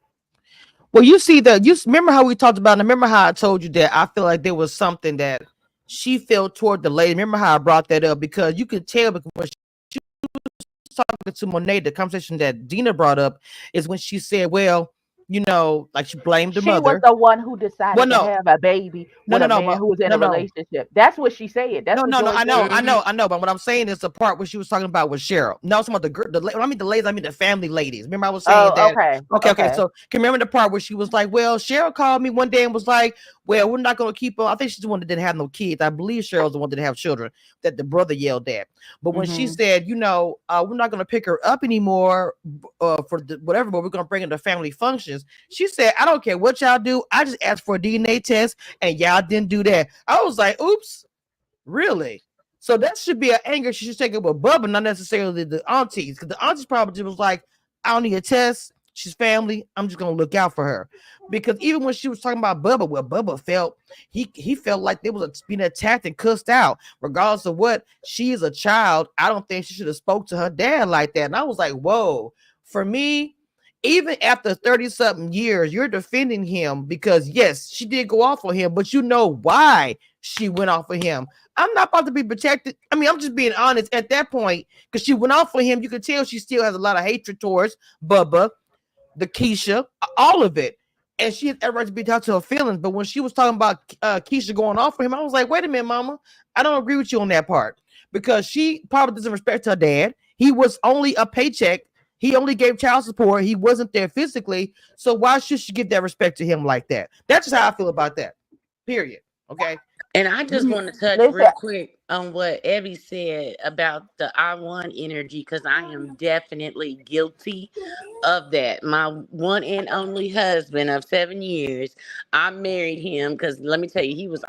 Well, you see that remember how we talked about, and remember how I told you that I feel like there was something that she felt toward the lady. Remember how I brought that up because you could tell because when she was talking to Monet, the conversation that Deena brought up is when she said, well, like she blamed the She was mother. the one who Well, decided to no, have a baby no, with no, a no, man but who was in no, a no. relationship. That's what she said. That's No, what no, no. Joy I know, said. I Mhm. know, I know. But what I'm saying is the part where she was talking about with Cheryl. No, some of the girl. When I mean the ladies, I mean the family ladies. Remember, I was saying Oh, that. okay. Okay, okay. Okay. So can you remember the part where she was like, "Well, Cheryl called me one day and was like, well, we're not going to keep on." I think she's the one that didn't have no kids. I believe Cheryl's the one that didn't have children that the brother yelled at. But when she Hmm. said, we're not going to pick her up anymore for whatever, but we're going to bring her to family functions. She said, I don't care what y'all do. I just asked for a DNA test and y'all didn't do that. I was like, oops. Really? So that should be an anger she should take up with Bubba, not necessarily the aunties. Because the aunties probably just was like, I don't need a test. She's family. I'm just gonna look out for her. Because even when she was talking about Bubba, well, Bubba felt he felt like they was being attacked and cussed out, regardless of what. She is a child. I don't think she should have spoke to her dad like that. And I was like, whoa. For me, even after 30 something years, you're defending him because yes, she did go off on him, but you know why she went off of him. I'm not about to be protected. I mean, I'm just being honest at that point because she went off for him. You could tell she still has a lot of hatred towards Bubba, the Keisha, all of it. And she had every right to be talking to her feelings. But when she was talking about Keisha going off for him, I was like, wait a minute, mama. I don't agree with you on that part because she probably doesn't respect her dad. He was only a paycheck. He only gave child support. He wasn't there physically. So why should she give that respect to him like that? That's just how I feel about that. Period. Okay. And I just want to touch Listen, real quick on what Evie said about the I want energy because I am definitely guilty of that. My one and only husband of 7 years, I married him because let me tell you, he was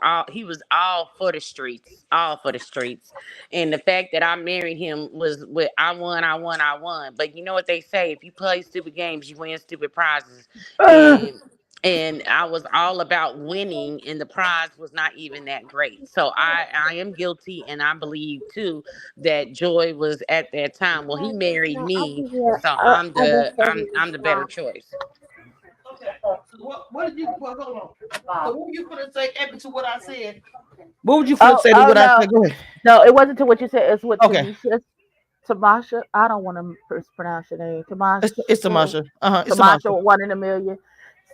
all for the streets, all for the streets. And the fact that I married him was with I won, I won, I won. But you know what they say: if you play stupid games, you win stupid prizes. And I was all about winning, and the prize was not even that great. So I am guilty, and I believe too that Joy was at that time. Well, he married me, so I'm the better choice. Okay. So what did you hold on? So what were you gonna say, Evan, to what I said? What would you finna oh, say to oh what I no, said? Go ahead. no, it wasn't to what you said. It's what Okay. Tamasha. I don't want to pronounce your name. It's Tamasha. It's Tamasha. Tamasha, 1 in a million,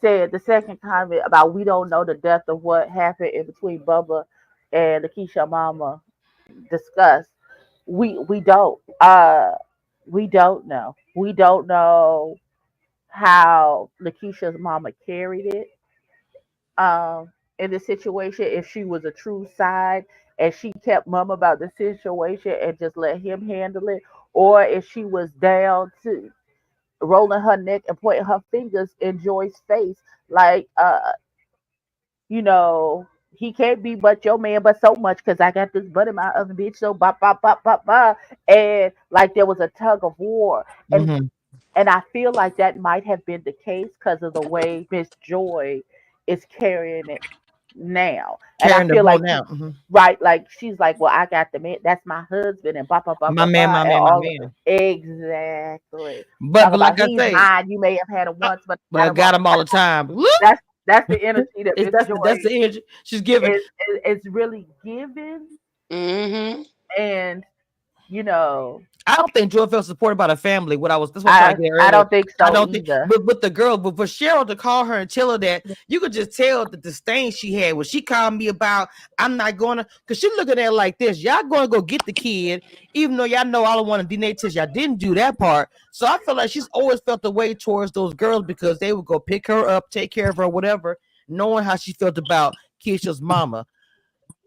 said the second comment about we don't know the depth of what happened in between Bubba and the Keisha mama discussed. We don't. We don't know. We don't know how Lakeisha's mama carried it in the situation, if she was a true side and she kept mum about the situation and just let him handle it, or if she was down to rolling her neck and pointing her fingers in Joy's face, like you know, he can't be but your man, but so much because I got this butt in my oven, bitch. So bop bop bop bop bop, and like there was a tug of war, Mm-hmm. and I feel like that might have been the case because of the way Miss Joy is carrying it now, and I Carrying the feel boat like now. Mm-hmm. right, like she's like, well, I got the man, that's my husband, and bop bop bop My bop man, bop, my and man, my all man. exactly. But Talk but about like I he's say, mine. You may have had him once, but but I I got him got all him all the time. Look, the time. That's the energy that Miss that's Joy the energy she's giving. is really giving, Mm-hmm. and you know, I don't think Joy felt supported by the family. That's what I was trying I to get I earlier. don't think I so don't think, either. but with the girl, but for Cheryl to call her and tell her that, you could just tell the disdain she had when she called me about, I'm not gonna, because she looking at it like this, y'all gonna go get the kid, even though y'all know all I want to DNA test, y'all didn't do that part. So I feel like she's always felt the way towards those girls because they would go pick her up, take care of her, whatever, knowing how she felt about Keisha's mama.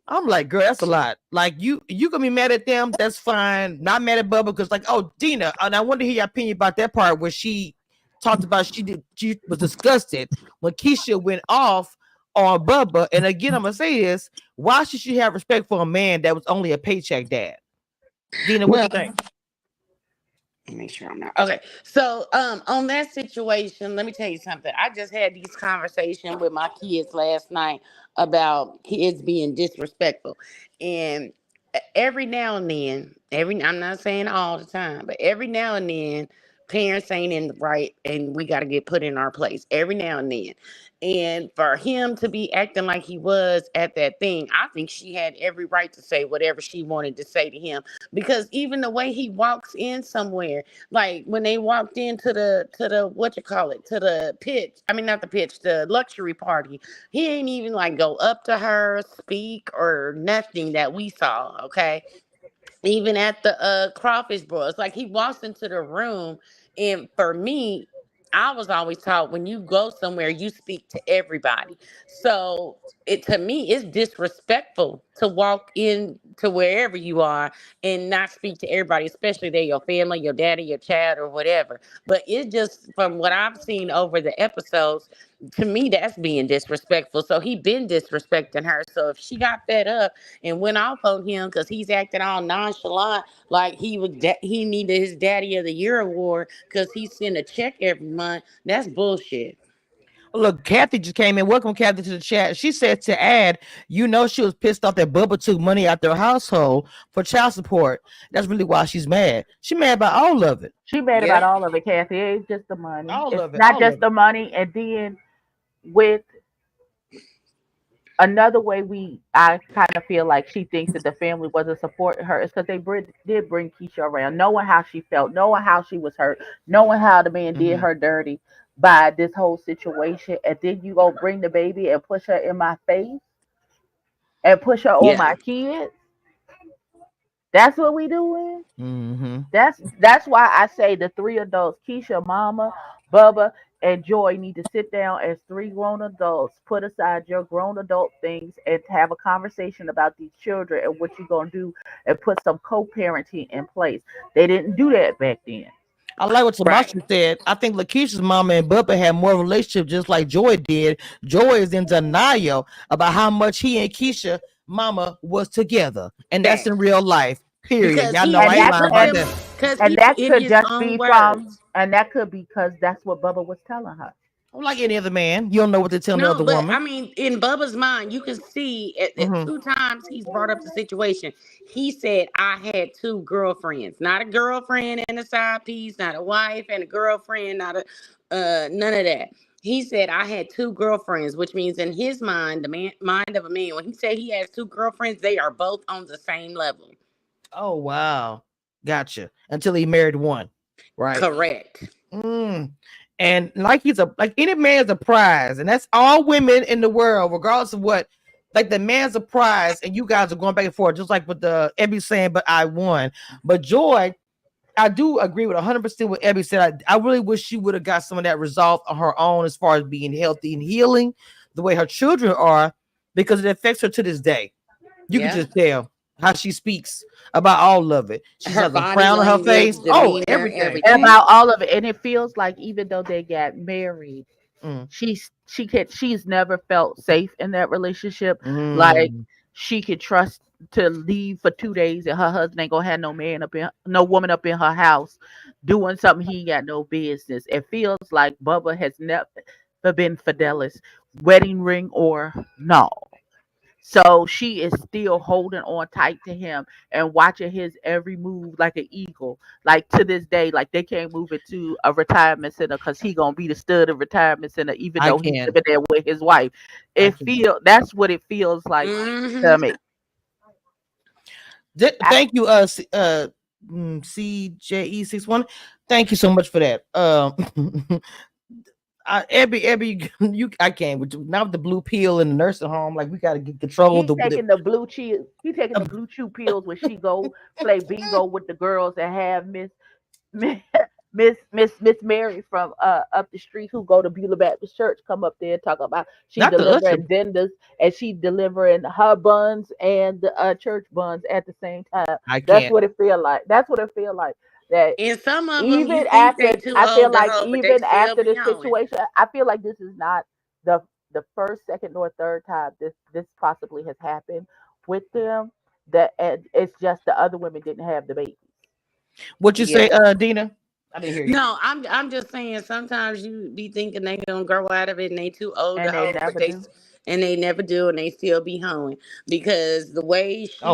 I'm like, girl, that's a lot. Like you gonna be mad at them, that's fine. Not mad at Bubba because like, oh, Deena, and I want to hear your opinion about that part where she talked about she was disgusted when Keisha went off on Bubba. And again, I'm gonna say this: why should she have respect for a man that was only a paycheck dad? Deena, what Well, you think? make sure I'm not okay. So, on that situation, let me tell you something. I just had these conversation with my kids last night about kids being disrespectful, and every now and then, I'm not saying all the time, but every now and then, parents ain't in the right, and we got to get put in our place every now and then. And for him to be acting like he was at that thing, I think she had every right to say whatever she wanted to say to him, because even the way he walks in somewhere, like when they walked into the what you call it, to the pitch, I mean not the pitch, the luxury party, he ain't even like go up to her, speak or nothing that we saw. Okay, even at the crawfish boil, it's like he walks into the room. And for me, I was always taught when you go somewhere you speak to everybody. So it, to me, it's disrespectful to walk in to wherever you are and not speak to everybody, especially they're your family, your daddy, your child, or whatever. But it's just from what I've seen over the episodes, to me that's being disrespectful. So he been disrespecting her. So if she got fed up and went off on him because he's acting all nonchalant, like he needed his Daddy of the Year award because he sent a check every month. That's bullshit. Look, Kathy just came in. Welcome, Kathy, to the chat. She said to add, she was pissed off that Bubba took money out their household for child support. That's really why she's mad. She mad about all of it. She mad about Yep. all of it, Kathy. It ain't just the money. All It's of it. not All just of it. the money. And then with another way I kind of feel like she thinks that the family wasn't supporting her is because did bring Keisha around, knowing how she felt, knowing how she was hurt, knowing how the man did her dirty by this whole situation. And then you go bring the baby and push her in my face and push her on Yeah. my kids. That's what we doing. Mm-hmm. That's why I say the three adults, Keisha, Mama, Bubba, and Joy, need to sit down as three grown adults, put aside your grown adult things, and have a conversation about these children and what you're gonna do, and put some co-parenting in place. They didn't do that back then. I like what Right. Tamasha said. I think Lakeisha's mama and Bubba had more relationship just like Joy did. Joy is in denial about how much he and Keisha mama was together. And that's in Facts. real life. Period. Because Y'all know I And ain't that lying put about them, and that. because and he that put in could his just own be words. because that's what Bubba was telling her. Like any other man. You don't know what to tell the No, other but I woman. mean, in Bubba's mind, you can see at Mm-hmm. two times he's brought up the situation. He said, I had two girlfriends, not a girlfriend and a side piece, not a wife and a girlfriend, not a none of that. He said, I had two girlfriends, which means in his mind, mind of a man, when he said he has two girlfriends, they are both on the same level. Oh wow. Gotcha. Until he married one. Right. Correct. Mm. And like like any man's a prize, and that's all women in the world, regardless of what. Like the man's a prize, and you guys are going back and forth, just like with the Ebby saying, "But I won." But Joy I do agree with 100% what Abby said. I really wish she would have got some of that resolved on her own as far as being healthy and healing the way her children are, because it affects her to this day. You can just tell how she speaks about all of it. She Her has a body frown on her face. language, Oh, demeanor, everything. everything. About all of it, and it feels like even though they got married, she's never felt safe in that relationship. Like she could trust to leave for 2 days and her husband ain't gonna have no woman up in her house doing something he ain't got no business. It feels like Bubba has never been Fidelis, wedding ring or no. So she is still holding on tight to him and watching his every move like an eagle. Like to this day, like they can't move it to a retirement center because he gonna be the stud of retirement center, even though he's living there with his wife. That's what it feels like to me. Thank you, CJE61. Thank you so much for that. Abby, I can't with you. Now with the blue pill in the nursing home, like we got to get control. He taking the blue chew pills when she go play bingo with the girls and have Miss Mary from up the street who go to Beulah Baptist Church come up there and talk about she Not delivering agendas and she delivering her buns and the church buns at the same time. That's what it feel like. That's what it feel like. That And some of them, even you think after they too I feel old to like hold, but they even still after be this on. situation, I feel like this is not the first, second, or third time this possibly has happened with them. That it's just the other women didn't have the babies. What you say, Deena? I didn't hear you. No, I'm just saying sometimes you be thinking they gonna grow out of it and they too old to hold, but they never do, and they still be hoeing because the way she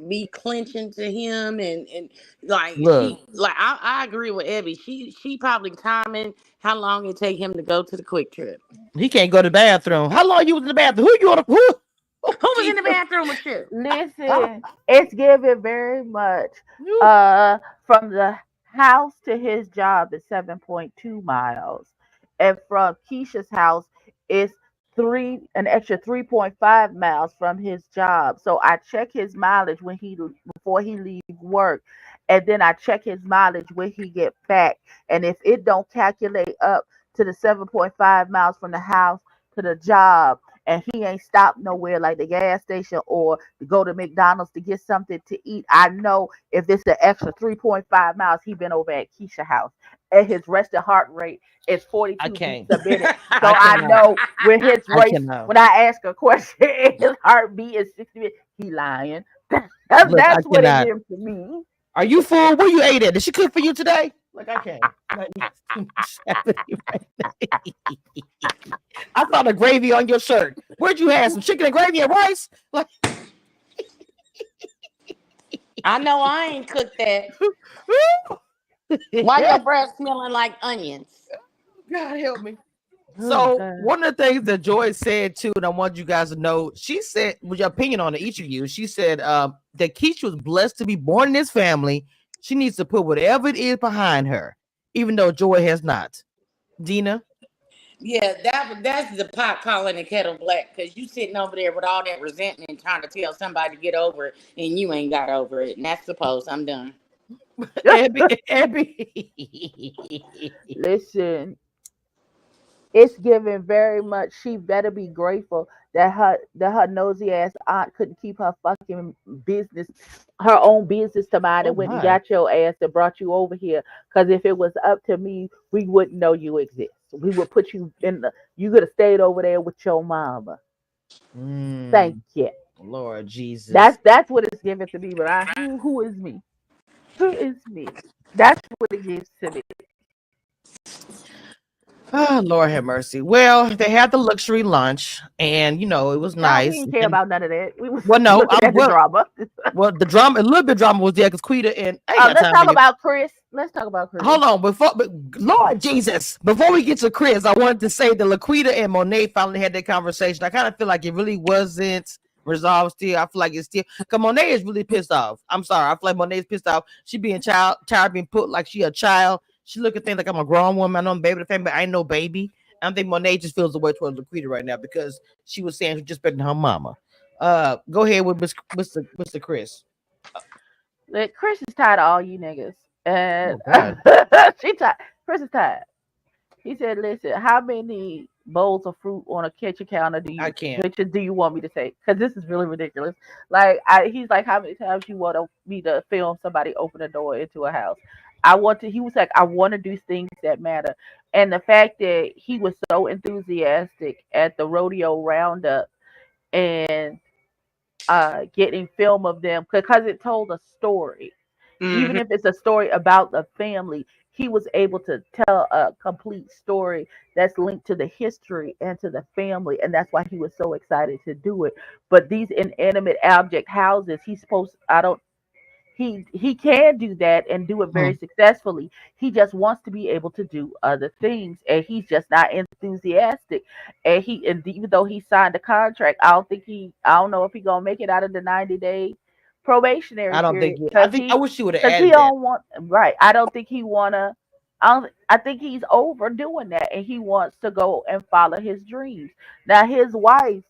be clenching to him and like I agree with Abby. She probably timing how long it take him to go to the quick trip. He can't go to the bathroom. How long you was in the bathroom? Who you on? Who was in the bathroom with you? Listen, it's given very much. From the house to his job is 7.2 miles, and from Keisha's house is an extra 3.5 miles from his job. So I check his mileage before he leaves work, and then I check his mileage when he get back. And if it don't calculate up to the 7.5 miles from the house to the job, and he ain't stopped nowhere like the gas station or to go to McDonald's to get something to eat, I know if it's an extra 3.5 miles, he been over at Keisha's house. And his resting heart rate is 42 beats a minute. So I know when his race, when I ask a question, his heartbeat is 60 minutes, he lying. That's what it gives to me. Are you full? Where you ate at? Did she cook for you today? Like I can't. I saw the gravy on your shirt. Where'd you have some chicken and gravy and rice? Like I know I ain't cooked that. Why your breath smelling like onions? God help me. So one of the things that Joy said too, and I want you guys to know, she said, with your opinion on it, each of you, she said that Keisha was blessed to be born in this family. She needs to put whatever it is behind her, even though Joy has not. Deena? Yeah, that's the pot calling the kettle black, because you sitting over there with all that resentment trying to tell somebody to get over it, and you ain't got over it. And that's the post. I'm done. Abby. Listen, it's given very much. She better be grateful that her nosy ass aunt couldn't keep her fucking business, her own business to mind, and went and got your ass and brought you over here. Because if it was up to me, we wouldn't know you exist. We would put you you could have stayed over there with your mama. Thank you, Lord Jesus. That's what it's given to me. But who is me? Who is me? That's what it gives to me. Oh, Lord have mercy. Well, they had the luxury lunch, and it was nice. We didn't care about none of that. We was the drama. Well, the drama, a little bit of drama was there because Quita and let's talk about Chris. Hold on, but Lord Jesus, before we get to Chris, I wanted to say that Laquita and Monet finally had that conversation. I kind of feel like it really wasn't resolved still. I feel like it's still, because Monet is really pissed off. I'm sorry. I feel like Monet's pissed off. She being tired being put like she a child. She look at things like I'm a grown woman. I know I'm baby the family, but I ain't no baby. I think Monet just feels the way towards Laquita right now because she was saying she's just expecting her mama. Go ahead with Mr. Chris. Chris is tired of all you niggas. And Oh God, she tired. Chris is tired. He said, "Listen, how many bowls of fruit on a kitchen counter I can't. do you want me to say? Because this is really ridiculous. He's like, how many times you want me to film somebody open a door into a house? I want to. He was like, I want to do things that matter, and the fact that he was so enthusiastic at the rodeo roundup and getting film of them because it told a story even Mhm. if it's a story about the family, he was able to tell a complete story that's linked to the history and to the family, and that's why he was so excited to do it. But these inanimate object houses, he's supposed I don't he can do that and do it very Mm. successfully. He just wants to be able to do other things, and he's just not enthusiastic. And even though he signed a contract, I don't know if he gonna make it out of the 90-day probationary I don't think period he. I think I wish she would have because he added that. don't want right. I don't think he wanna. I think he's overdoing that, and he wants to go and follow his dreams. Now, his wife,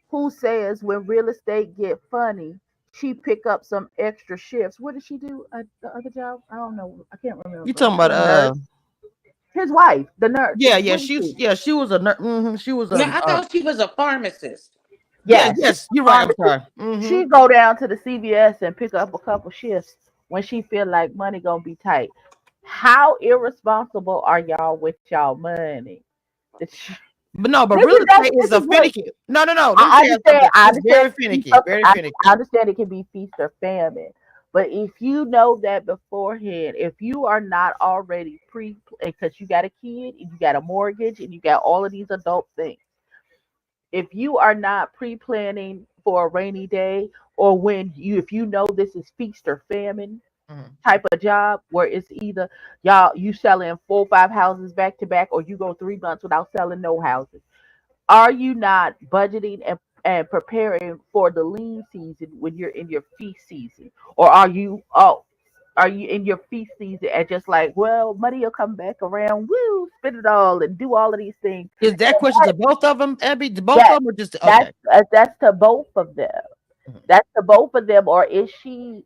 who says when real estate get funny, she pick up some extra shifts. What did she do at the other job? I don't know. I can't You remember. talking about The nurse. His wife, the nurse. Yeah, What is she? she was a she was No, a I thought she was a pharmacist. yeah, Yes, yes, you're right. I'm pharmacist. sorry. She go down to the CVS and pick up a couple shifts when she feel like money gonna be tight. How irresponsible are y'all with y'all money? This But no, but this real is that. estate is This a is what finicky. No, no, no. Let me I tell you understand. something. It's very finicky, very I finicky. understand it can be feast or famine. But if you know that beforehand, if you are not already because you got a kid and you got a mortgage and you got all of these adult things, if you are not pre-planning for a rainy day or if you know this is feast or famine Mhm. type of job where it's either you selling 4 or 5 houses back to back or you go 3 months without selling no houses, are you not budgeting and preparing for the lean season when you're in your feast season? Or are you in your feast season and just like, well, money will come back around, woo, spend it all and do all of these things? Is that question to both of them, Abby? To both Yes, of them, or just okay? that's to both of them. Mhm. That's to both of them. Or is she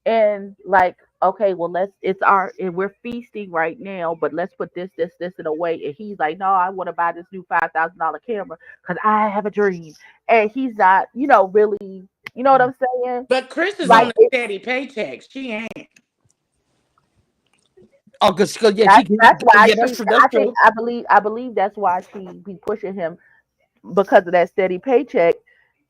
and like, okay, well, we're feasting right now, but let's put this in a way. And he's like, no, I want to buy this new $5,000 camera because I have a dream. And he's not, really, you know what I'm saying? But Chris is Like on a steady paycheck. She ain't. Oh, because yeah, she that's why yeah, that's true. I believe that's why she be pushing him because of that steady paycheck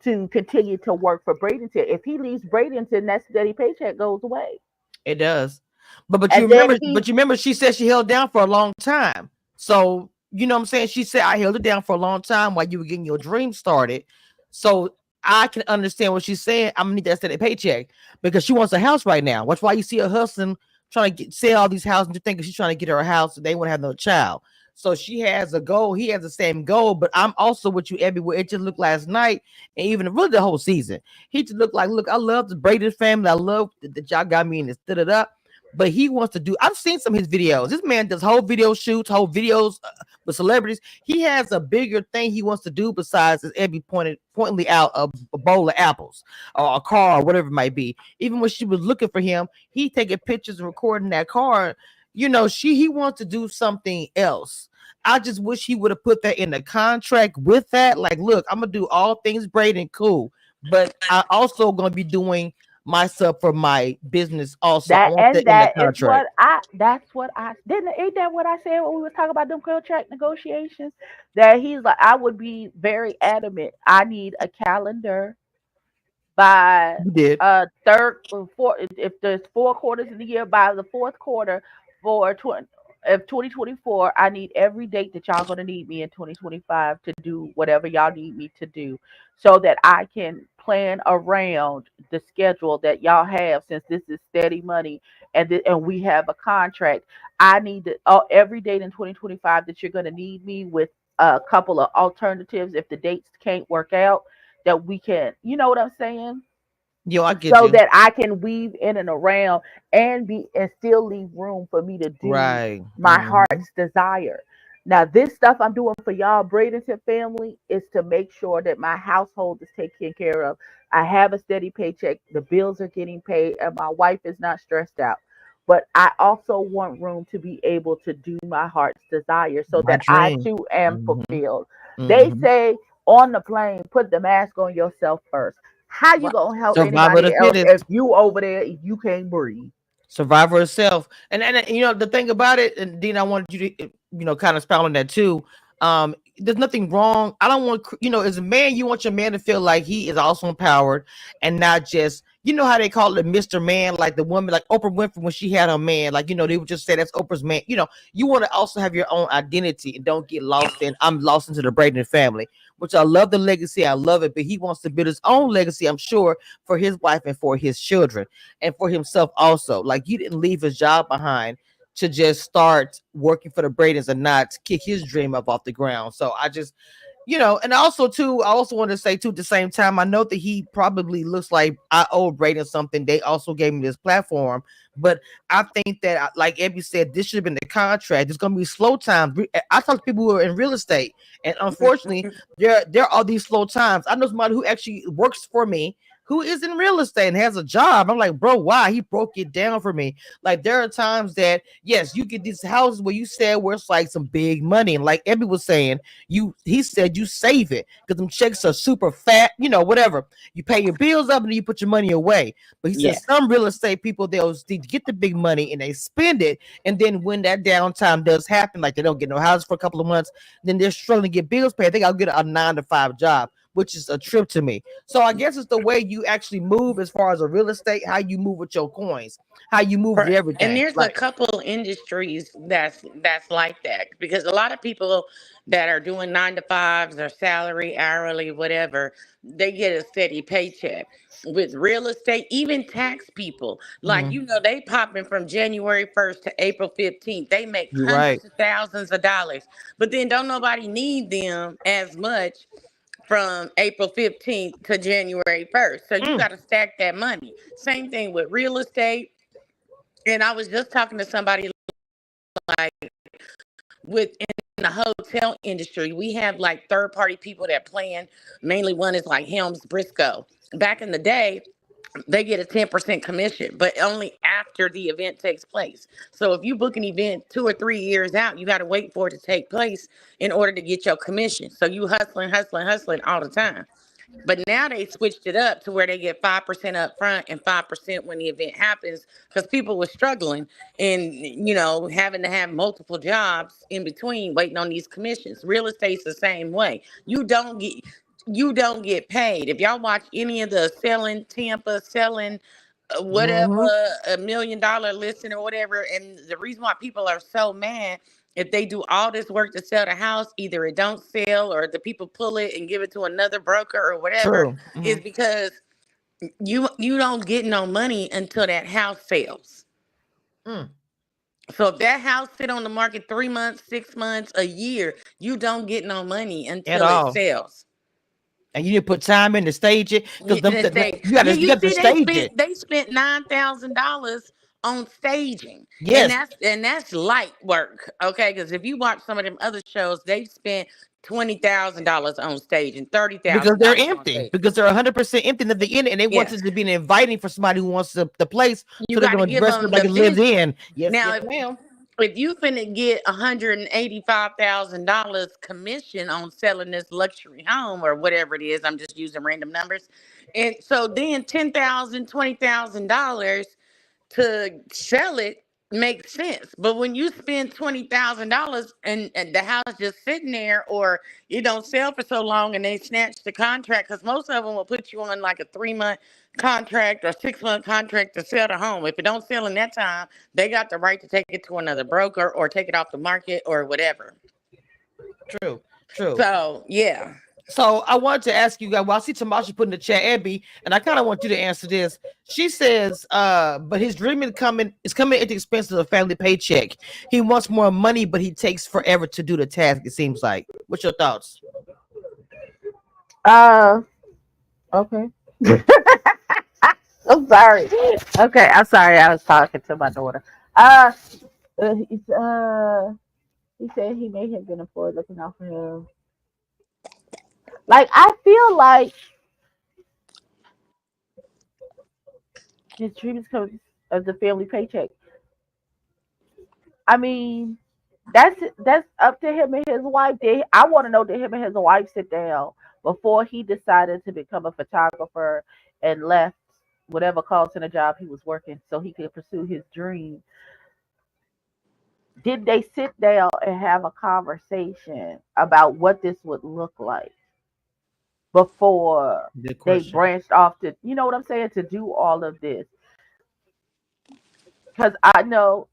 to continue to work for Bradenton. If he leaves Bradenton, that steady paycheck goes away. It does. But And then you remember she said she held down for a long time. So you know what I'm saying? She said I held it down for a long time while you were getting your dream started. So I can understand what she's saying. I'm gonna need that steady paycheck because she wants a house right now. That's why you see her hustling, trying to sell all these houses. You think she's trying to get her a house and they want to have no child. So she has a goal. He has the same goal. But I'm also with you everywhere. It just looked last night and even really the whole season. He just looked like, look, I love the Brady family. I love that y'all got me and it stood it up. But he wants to do. I've seen some of his videos. This man does whole video shoots, whole videos with celebrities. He has a bigger thing he wants to do besides, as Abby pointedly out, a bowl of apples or a car or whatever it might be. Even when she was looking for him, he taking pictures and recording that car. You know, he wants to do something else. I just wish he would have put that in the contract with that. Like, look, I'm gonna do all things Braden and cool, but I also gonna be doing myself for my business. Also, I want that in the that is contract. that's what I didn't ain't that what I said when we were talking about them contract negotiations? That he's like, I would be very adamant. I need a calendar by You did. third or fourth. If there's 4 quarters in the year, by the fourth quarter for 2024, I need every date that y'all gonna need me in 2025 to do whatever y'all need me to do, so that I can plan around the schedule that y'all have. Since this is steady money and we have a contract, I need every date in 2025 that you're gonna need me with a couple of alternatives if the dates can't work out, that we can, you know what I'm saying? Yo, I get So you. that I can weave in and around and still leave room for me to do Right. my heart's desire. Now, this stuff I'm doing for y'all Bradenton family is to make sure that my household is taken care of. I have a steady paycheck, the bills are getting paid, and my wife is not stressed out. But I also want room to be able to do my heart's desire so My that I dream. too am Mm-hmm. fulfilled. They Mm-hmm. say on the plane, put the mask on yourself first. How you Right. gonna help Survival of anybody the else if fittest. you over there you can't breathe? Survivor itself. And you know the thing about it, and Dean, I wanted you to kind of spout on that too. There's nothing wrong. I don't want as a man, you want your man to feel like he is also empowered and not just how they call it Mr. Man, like the woman, like Oprah Winfrey when she had her man, like they would just say that's Oprah's man. You want to also have your own identity and don't get lost in I'm lost into the Braden family, which I love the legacy, I love it, but he wants to build his own legacy, I'm sure, for his wife and for his children and for himself also. Like he didn't leave his job behind to just start working for the Bradens and not kick his dream up off the ground. So I just and also too, I also want to say too, at the same time, I know that he probably looks like I owe Braden something. They also gave me this platform, but I think that, like Abby said, this should have been the contract. It's going to be slow times. I talk to people who are in real estate, and unfortunately, there are these slow times. I know somebody who actually works for me who is in real estate and has a job. I'm like, bro, why? He broke it down for me. Like there are times that yes, you get these houses where you said where it's like some big money, and like Abby was saying, he said you save it because them checks are super fat, whatever. You pay your bills up and then you put your money away. But he said some real estate people, they'll get the big money and they spend it, and then when that downtime does happen, like they don't get no house for a couple of months, then they're struggling to get bills paid. They gotta get a 9 to 5 job, which is a trip to me. So I guess it's the way you actually move as far as a real estate, how you move with your coins, how you move with Right. And everything. there's a Like, couple industries that's like that because a lot of people that are doing 9 to 5s or salary, hourly, whatever, they get a steady paycheck. With real estate, even tax people, like they popping from January 1st to April 15th. They make you're right. hundreds of thousands of dollars, but then don't nobody need them as much from April 15th to January 1st. So you got to stack that money. Same thing with real estate. And I was just talking to somebody like within the hotel industry, we have like third party people that plan. Mainly one is like Helms Briscoe. Back in the day, they get a 10% commission, but only after the event takes place. So if you book an event 2 or 3 years out, you got to wait for it to take place in order to get your commission. So you hustling, hustling, hustling all the time. But now they switched it up to where they get 5% up front and 5% when the event happens because people were struggling and, having to have multiple jobs in between waiting on these commissions. Real estate's the same way. You don't get paid. If y'all watch any of the selling Tampa, selling whatever, $1 million listing or whatever, and the reason why people are so mad if they do all this work to sell the house, either it don't sell or the people pull it and give it to another broker or whatever, True. is because you don't get no money until that house sells. So if that house sit on the market 3 months, 6 months, a year, you don't get no money At until it all. sells. And you need to put time in to stage it because You yeah, you you got to see, stage it. they spent $9,000 on staging, and Yes, that's light work, okay? Because if you watch some of them other shows, they've spent $20,000 on staging, thirty because thousand they're dollars on empty, stage. because they're 100% empty at the end, and they want Yeah, it to be inviting for somebody who wants the place, you so they're got to going to give dress it them up like the it lives vision. in. Yes, Now, yes, ma'am. if you finna get $185,000 commission on selling this luxury home or whatever it is, I'm just using random numbers, and so then $10,000, $20,000 to sell it makes sense. But when you spend $20,000 and the house just sitting there, or it don't sell for so long, and they snatch the contract, because most of them will put you on like a 3 month contract or 6 month contract to sell the home. If it don't sell in that time, they got the right to take it to another broker or take it off the market or whatever. True, true. So yeah. So I wanted to ask you guys. Well, I see Camiesha put in the chat, Abby, and I kind of want you to answer this. She says, but his dream is coming at the expense of the family paycheck. He wants more money, but he takes forever to do the task, it seems like. What's your thoughts? Okay. I'm sorry. Okay, I'm sorry. I was talking to my daughter. Uh, he He said he may have been employed looking out for him. Like I feel like his treatment comes as a family paycheck. I mean, that's up to him and his wife. I want to know, did him and his wife sit down before he decided to become a photographer and left whatever call center job he was working so he could pursue his dream? Did they sit down and have a conversation about what this would look like before they branched off to, you know what I'm saying, to do all of this? Because I know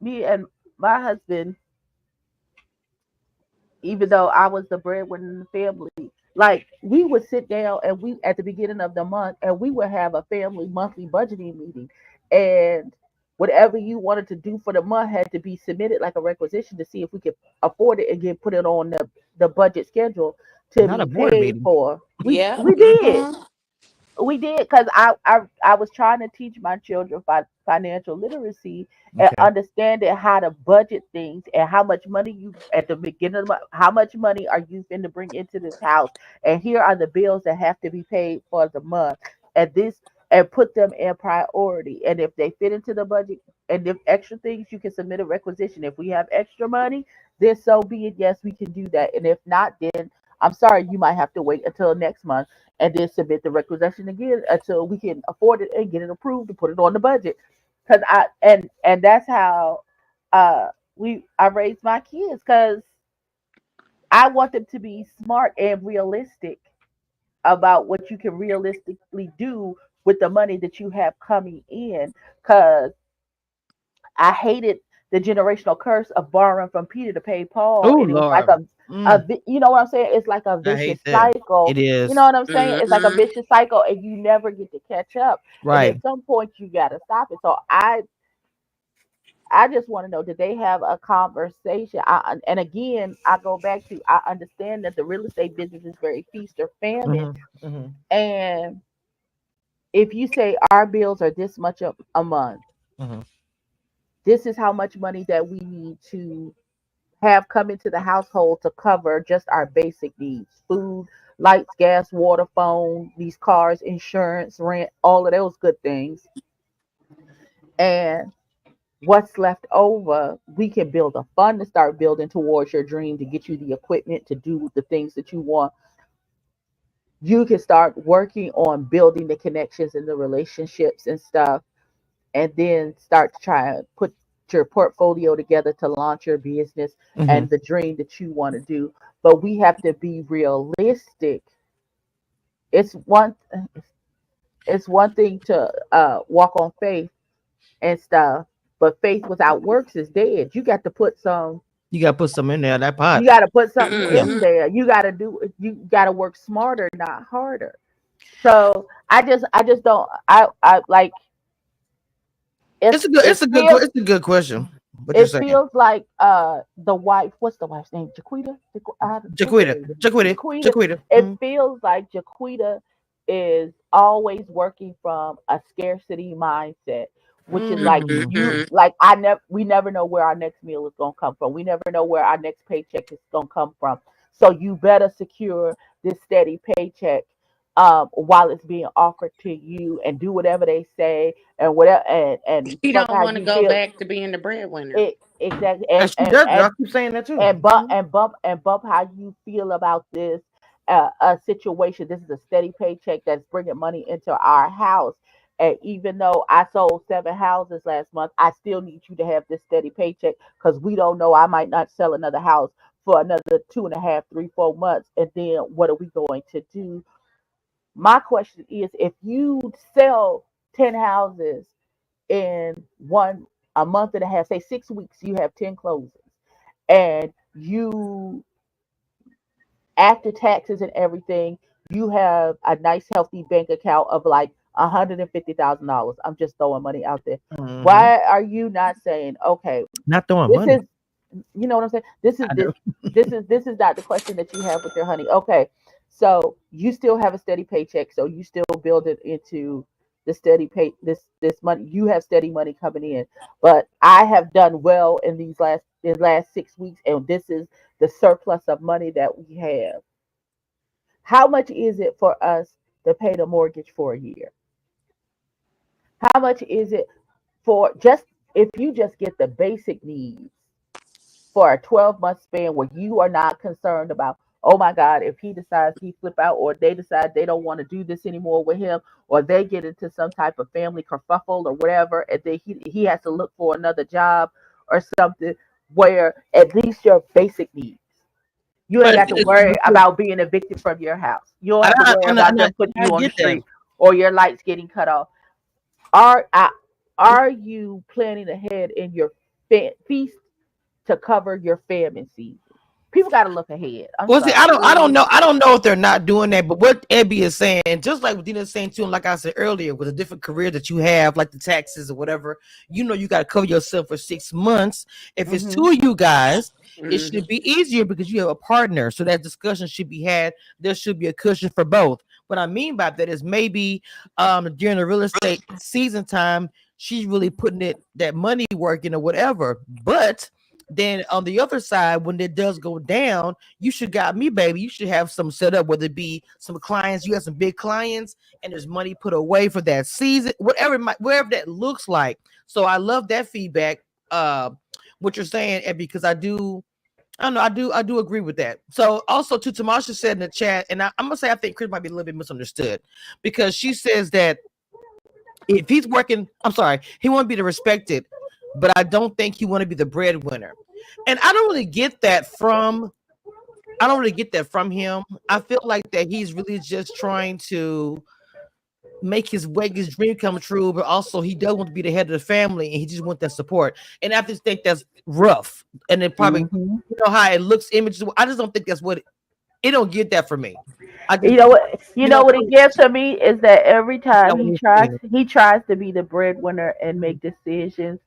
me and my husband, even though I was the breadwinner in the family, like we would sit down and we at the beginning of the month and we would have a family monthly budgeting meeting, and whatever you wanted to do for the month had to be submitted like a requisition to see if we could afford it and get put it on the budget schedule to Not a be board paid meeting. for. We Yeah. did. We did, because I was trying to teach my children financial literacy and Okay. understanding how to budget things and how much money you at the beginning of the month, how much money are you going to bring into this house, and here are the bills that have to be paid for the month, and this, and put them in priority, and if they fit into the budget, and if extra things, you can submit a requisition. If we have extra money, then so be it. Yes, we can do that, and if not, then I'm sorry, you might have to wait until next month and then submit the requisition again until we can afford it and get it approved to put it on the budget. Because and that's how I raised my kids, because I want them to be smart and realistic about what you can realistically do with the money that you have coming in. Because I hated the generational curse of borrowing from Peter to pay Paul, Oh and it was like Lord. you know what I'm saying? It's like a I vicious hate that. cycle. It You is. know what I'm saying? It's like a Mm-hmm. vicious cycle, and you never get to catch up. And Right. at some point, you gotta stop it. So I just want to know, did they have a conversation? And again, I go back to, I understand that the real estate business is very feast or famine, Mm-hmm. and if you say our bills are this much a month, Mm-hmm. this is how much money that we need to have come into the household to cover just our basic needs: food, lights, gas, water, phone, these cars, insurance, rent, all of those good things. And what's left over, we can build a fund to start building towards your dream, to get you the equipment to do the things that you want. You can start working on building the connections and the relationships and stuff, and then start to try and put your portfolio together to launch your business Mm-hmm. and the dream that you want to do. But we have to be realistic. It's one it's one thing to walk on faith and stuff, but faith without works is dead. You got to put some You gotta put some in there, that pot. you got to put something Yeah. in there. You got to work smarter, not harder. So I just don't, I like, It's a good it feels, it's a good question. What you're it saying. feels like the wife, what's the wife's name? Jaquita? What's her Jaquita. name? Jaquita. Jaquita. Jaquita. It feels like Jaquita is always working from a scarcity mindset, which is like, you Mm-hmm. like, we never know where our next meal is gonna come from. We never know where our next paycheck is gonna come from. So you better secure this steady paycheck while it's being offered to you, and do whatever they say, and whatever, and She fuck don't how want to you go feel. back to being the breadwinner. Exactly, And she does. I keep saying that too. and bump how you feel about this a situation. This is a steady paycheck that's bringing money into our house, and even though I sold 7 houses last month, I still need you to have this steady paycheck, because we don't know, I might not sell another house for another 2.5, 3, 4 months, and then what are we going to do? My question is, if you sell 10 houses in one a month and a half, say 6 weeks, you have 10 closings, and you, after taxes and everything, you have a nice healthy bank account of like $150,000. I'm just throwing money out there. Mm-hmm. Why are you not saying, okay, Not throwing this money. is, you know what I'm saying? This is I this know. this is not the question that you have with your honey. Okay, so you still have a steady paycheck, so you still build it into the steady pay, this money. You have steady money coming in, but I have done well in these last the last 6 weeks, and this is the surplus of money that we have. How much is it for us to pay the mortgage for a year? How much is it for just if you just get the basic needs for a 12-month span where you are not concerned about, oh my God, if he decides he flip out, or they decide they don't want to do this anymore with him, or they get into some type of family kerfuffle or whatever, and then he has to look for another job or something, where at least your basic needs. You ain't got to worry about being evicted from your house. You don't have to worry about them putting you on the street or your lights getting cut off. Are you planning ahead in your feast to cover your famine season? People got to look ahead. See, I don't know if they're not doing that, but what Ebby is saying, just like what Deena is saying too, and like I said earlier, with a different career that you have, like the taxes or whatever, you got to cover yourself for 6 months. If it's two of you guys, it should be easier because you have a partner, so that discussion should be had. There should be a cushion for both. What I mean by that is maybe during the real estate season time, she's really putting that money working or whatever, but then on the other side, when it does go down, you should got me, baby. You should have some set up, whether it be some clients, you have some big clients, and there's money put away for that season, whatever that looks like. So I love that feedback. What you're saying, Ed, because I do agree with that. So also to Camiesha said in the chat, and I'm gonna say I think Chris might be a little bit misunderstood because she says that if he's working, he want to be the respected, but I don't think he want to be the breadwinner. And I don't really get that from him. I feel like that he's really just trying to make his dream come true, but also he does want to be the head of the family and he just wants that support. And I just think that's rough. And it probably how it looks, images. I just don't think that's what it don't get that for me. You know what it gives to me is that every time he tries to be the breadwinner and make decisions,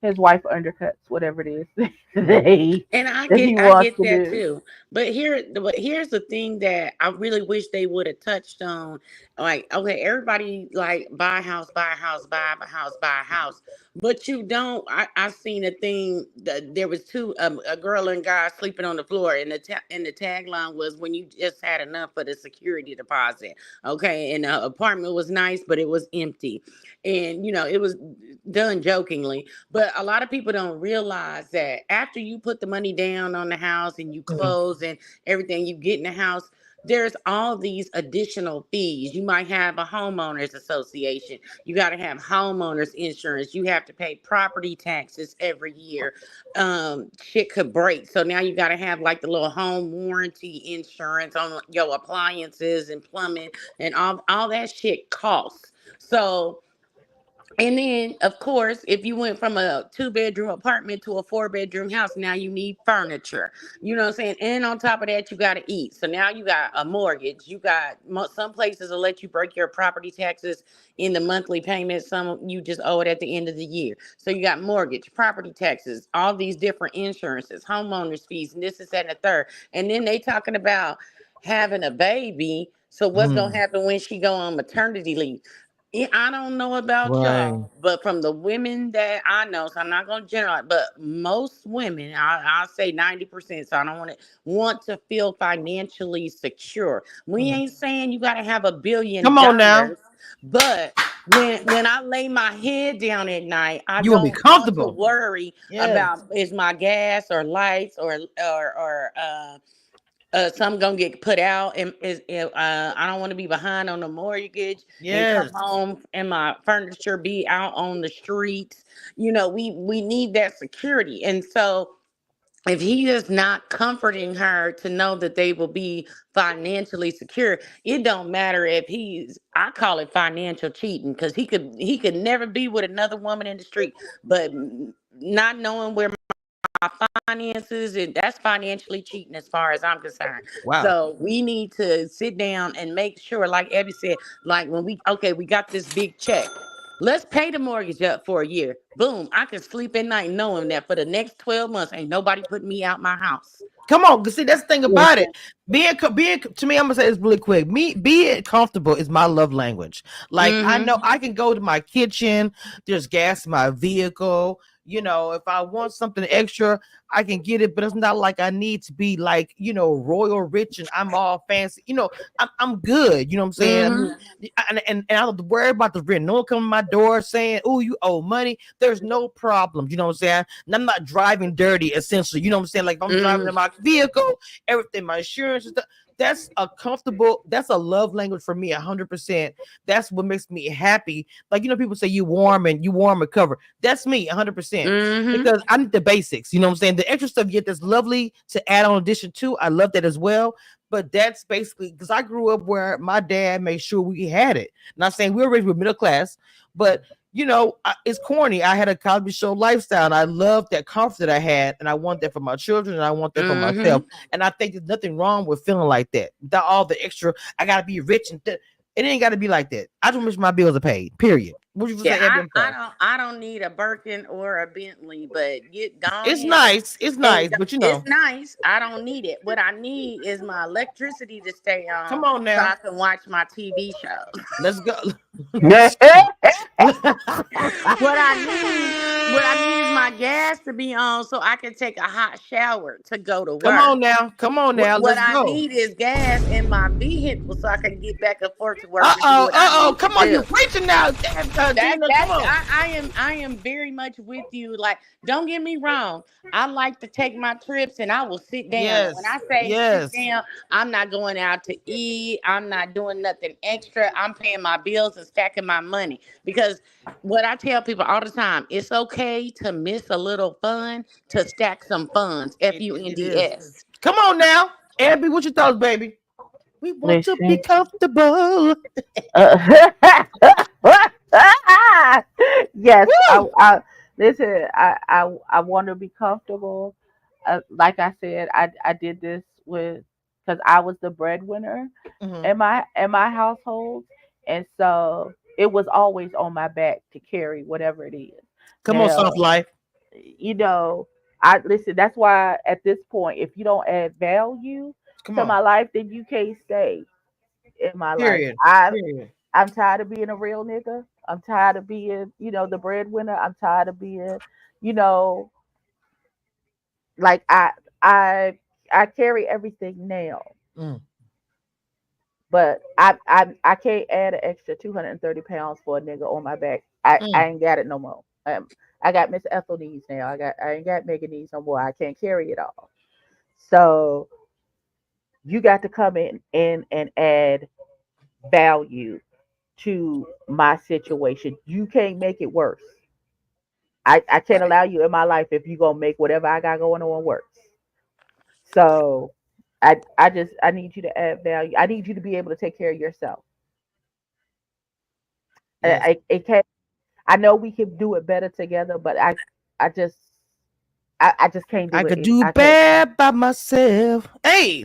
his wife undercuts whatever it is. And I get that too. But here's the thing that I really wish they would have touched on. Like, okay, everybody like buy a house, buy a house, buy a house, buy a house. But you don't. I've seen a thing that there was a girl and guy sleeping on the floor, and the tagline was, "When you just had enough for the security deposit." Okay, and the apartment was nice, but it was empty, and it was done jokingly. But a lot of people don't realize that after you put the money down on the house and you close and everything, you get in the house, there's all these additional fees. You might have a homeowners association. You got to have homeowners insurance. You have to pay property taxes every year. Shit could break. So now you got to have like the little home warranty insurance on your appliances and plumbing, and all that shit costs. So, and then, of course, if you went from a 2-bedroom apartment to a 4-bedroom house, now you need furniture. You know what I'm saying? And on top of that, you got to eat. So now you got a mortgage. You got some places will let you break your property taxes in the monthly payment. Some you just owe it at the end of the year. So you got mortgage, property taxes, all these different insurances, homeowners fees, and this is that and the third. And then they talking about having a baby. So what's going to happen when she go on maternity leave? I don't know about y'all, but from the women that I know, so I'm not going to generalize, but most women, I'll say 90%, so I don't want to feel financially secure. We ain't saying you got to have $1 billion. Come on now. But when I lay my head down at night, I you don't be comfortable. want to worry about is my gas or lights or some gonna get put out, and I don't want to be behind on the mortgage. And come home and my furniture be out on the streets. We need that security, and so if he is not comforting her to know that they will be financially secure, it don't matter if I call it financial cheating, because he could never be with another woman in the street, but not knowing where finances, and that's financially cheating as far as I'm concerned. Wow. So we need to sit down and make sure, like Abby said, like when we got this big check, let's pay the mortgage up for a year. Boom, I can sleep at night knowing that for the next 12 months ain't nobody putting me out my house. Come on, see, that's the thing about it. Being to me, I'm gonna say this really quick. Being comfortable is my love language. Like I know I can go to my kitchen. There's gas in my vehicle. If I want something extra, I can get it, but it's not like I need to be like, royal rich and I'm all fancy. I'm good. You know what I'm saying? I mean, and I don't worry about the rent. No one come to my door saying, "Oh, you owe money." There's no problem. You know what I'm saying? And I'm not driving dirty, essentially. You know what I'm saying? Like if I'm driving in my vehicle, everything, my insurance and stuff. That's a love language for me, 100%. That's what makes me happy. Like, people say you warm and cover. That's me, 100%. Because I need the basics. You know what I'm saying? The extra stuff, yet that's lovely to add on addition to. I love that as well. But that's basically because I grew up where my dad made sure we had it. Not saying we were raised with middle class, but it's corny. I had a Cosby Show lifestyle, and I love that comfort that I had, and I want that for my children, and I want that for myself. And I think there's nothing wrong with feeling like that. Without all the extra, I gotta be rich, and it ain't gotta be like that. I just wish my bills are paid. Period. What you say? I don't need a Birkin or a Bentley, but get gone. It's nice. It's nice, but it's nice. I don't need it. What I need is my electricity to stay on. Come on now, so I can watch my TV shows. Let's go. What I need is my gas to be on so I can take a hot shower to go to work. Come on now. What I need is gas in my vehicle so I can get back and forth to work. Come on, you're preaching now. I am very much with you. Like, don't get me wrong. I like to take my trips and I will sit down. Yes, when I say sit down, I'm not going out to eat. I'm not doing nothing extra. I'm paying my bills and stacking my money. Because what I tell people all the time, it's okay to miss a little fun to stack some funds. FUNDS. Come on now. Abby, what your thoughts, baby? We want to be comfortable. Yes, I listen. I want to be comfortable. Like I said, I did this because I was the breadwinner in my household, and so it was always on my back to carry whatever it is. Come on, soft life. I listen. That's why at this point, if you don't add value to my life, then you can't stay in my life. I'm tired of being a real nigga. I'm tired of being, the breadwinner. I'm tired of being, like I carry everything now. But I can't add an extra 230 pounds for a nigga on my back. I ain't got it no more. I got Miss Ethel knees now. I ain't got Megan knees no more. I can't carry it all. So you got to come in and add value to my situation. You can't make it worse. I can't allow you in my life if you're gonna make whatever I got going on worse. So I need you to add value. I need you to be able to take care of yourself. Yes. I know we can do it better together, but I just can't do it. I could do bad by myself. Hey,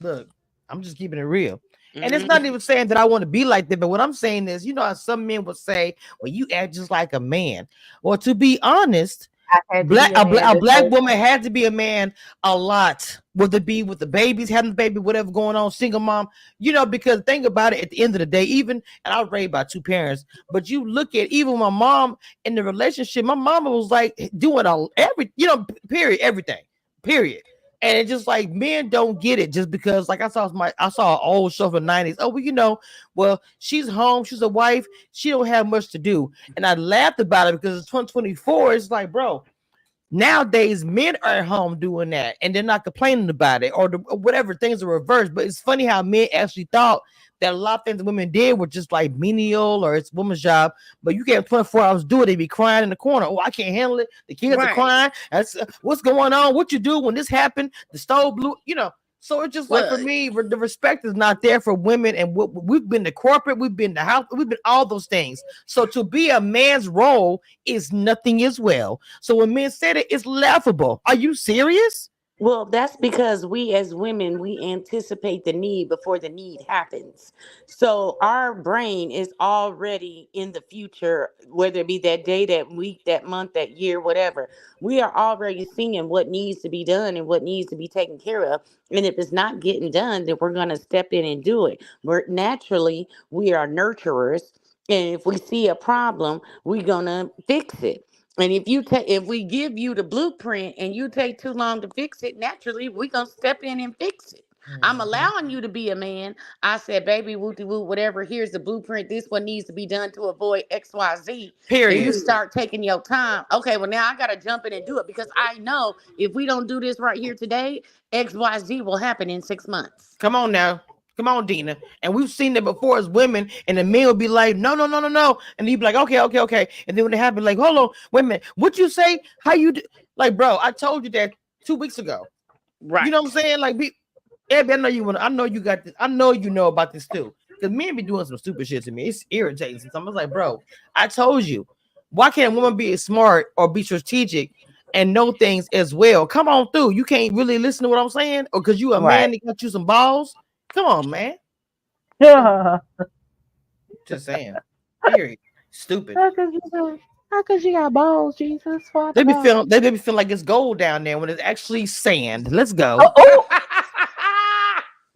look, I'm just keeping it real. And it's not even saying that I want to be like that, but what I'm saying is, how some men would say, well, you act just like a man. Well, to be honest, a black woman had to be a man a lot. Whether it be with the babies, having the baby, whatever going on, single mom, because think about it, at the end of the day, and I was raised by two parents, but you look at even my mom in the relationship, my mama was like doing period. And it's just like men don't get it just because, like I saw an old show from the 90s. Oh, well, she's home, she's a wife, she don't have much to do. And I laughed about it because it's 2024. It's like, bro, nowadays men are at home doing that and they're not complaining about it or whatever, things are reversed. But it's funny how men actually thought that a lot of things that women did were just like menial or it's a woman's job, but you can't 24 hours do it. They be crying in the corner. Oh, I can't handle it. The kids are crying. That's what's going on. What you do when this happened? The stove blew. So it's just like for me, the respect is not there for women, and we've been to corporate, we've been to house, we've been all those things. So to be a man's role is nothing as well. So when men said it, it's laughable. Are you serious? Well, that's because we as women, we anticipate the need before the need happens. So our brain is already in the future, whether it be that day, that week, that month, that year, whatever. We are already seeing what needs to be done and what needs to be taken care of. And if it's not getting done, then we're going to step in and do it. We are nurturers. And if we see a problem, we're going to fix it. And if we give you the blueprint and you take too long to fix it, naturally we're gonna step in and fix it. I'm allowing you to be a man. I said, baby, wooty woo, whatever. Here's the blueprint. This one needs to be done to avoid XYZ. Period. And you start taking your time. Okay, well, now I gotta jump in and do it because I know if we don't do this right here today, XYZ will happen in 6 months. Come on now. Come on, Deena. And we've seen that before as women, and the men will be like, no. And you'd be like, okay. And then when they happen, like, hold on, wait a minute. What you say? How you do? Like, bro, I told you that 2 weeks ago. Right. You know what I'm saying? Like, Abby, I know you got this. I know you know about this too. Because men be doing some stupid shit to me. It's irritating. So I'm like, bro, I told you. Why can't a woman be smart or be strategic and know things as well? Come on through. You can't really listen to what I'm saying? Or because you a man that got you some balls? Come on, man. Just saying. Period. Stupid. How could you got balls, Jesus? They be feeling like it's gold down there when it's actually sand. Let's go. Oh.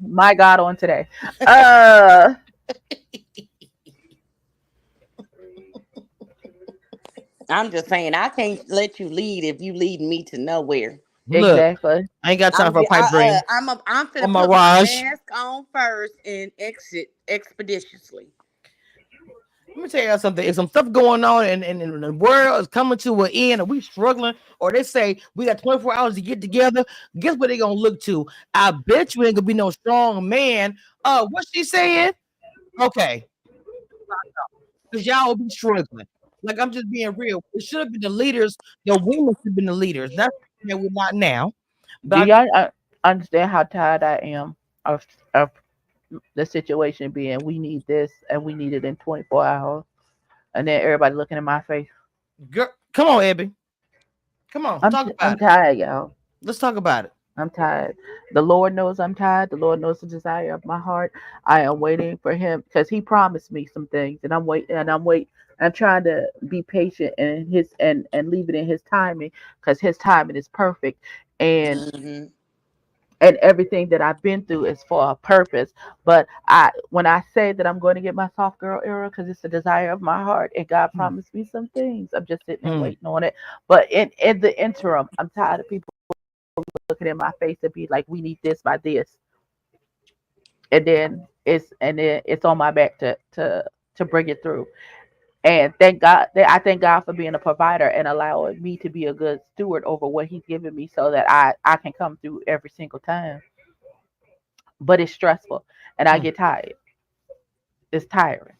My God, on today. I'm just saying, I can't let you lead if you lead me to nowhere. Look, exactly. I ain't got time for a pipe dream. I'm finna put my my mask on first and exit expeditiously. Let me tell you something. If some stuff going on and the world is coming to an end and we struggling, or they say we got 24 hours to get together, guess what they gonna look to? I bet you ain't gonna be no strong man. What she saying? Okay. Because y'all will be struggling. Like, I'm just being real. It should have been the leaders. The women should have been the leaders. That's that we're not now. But do y'all understand how tired I am of the situation being we need this and we need it in 24 hours, and then everybody looking in my face? Girl, come on, Abby. Come on, I'm tired, y'all. Let's talk about it. I'm tired. The Lord knows I'm tired. The Lord knows the desire of my heart. I am waiting for Him because He promised me some things, and I'm waiting. I'm trying to be patient and leave it in His timing because His timing is perfect. And and everything that I've been through is for a purpose. But when I say that I'm going to get my soft girl era because it's the desire of my heart, and God promised me some things, I'm just sitting and waiting on it. But in the interim, I'm tired of people looking in my face and be like, we need this by this, and then it's on my back to bring it through. And thank God, I thank God for being a provider and allowing me to be a good steward over what He's given me, so that I can come through every single time. But it's stressful, and I get tired. It's tiring.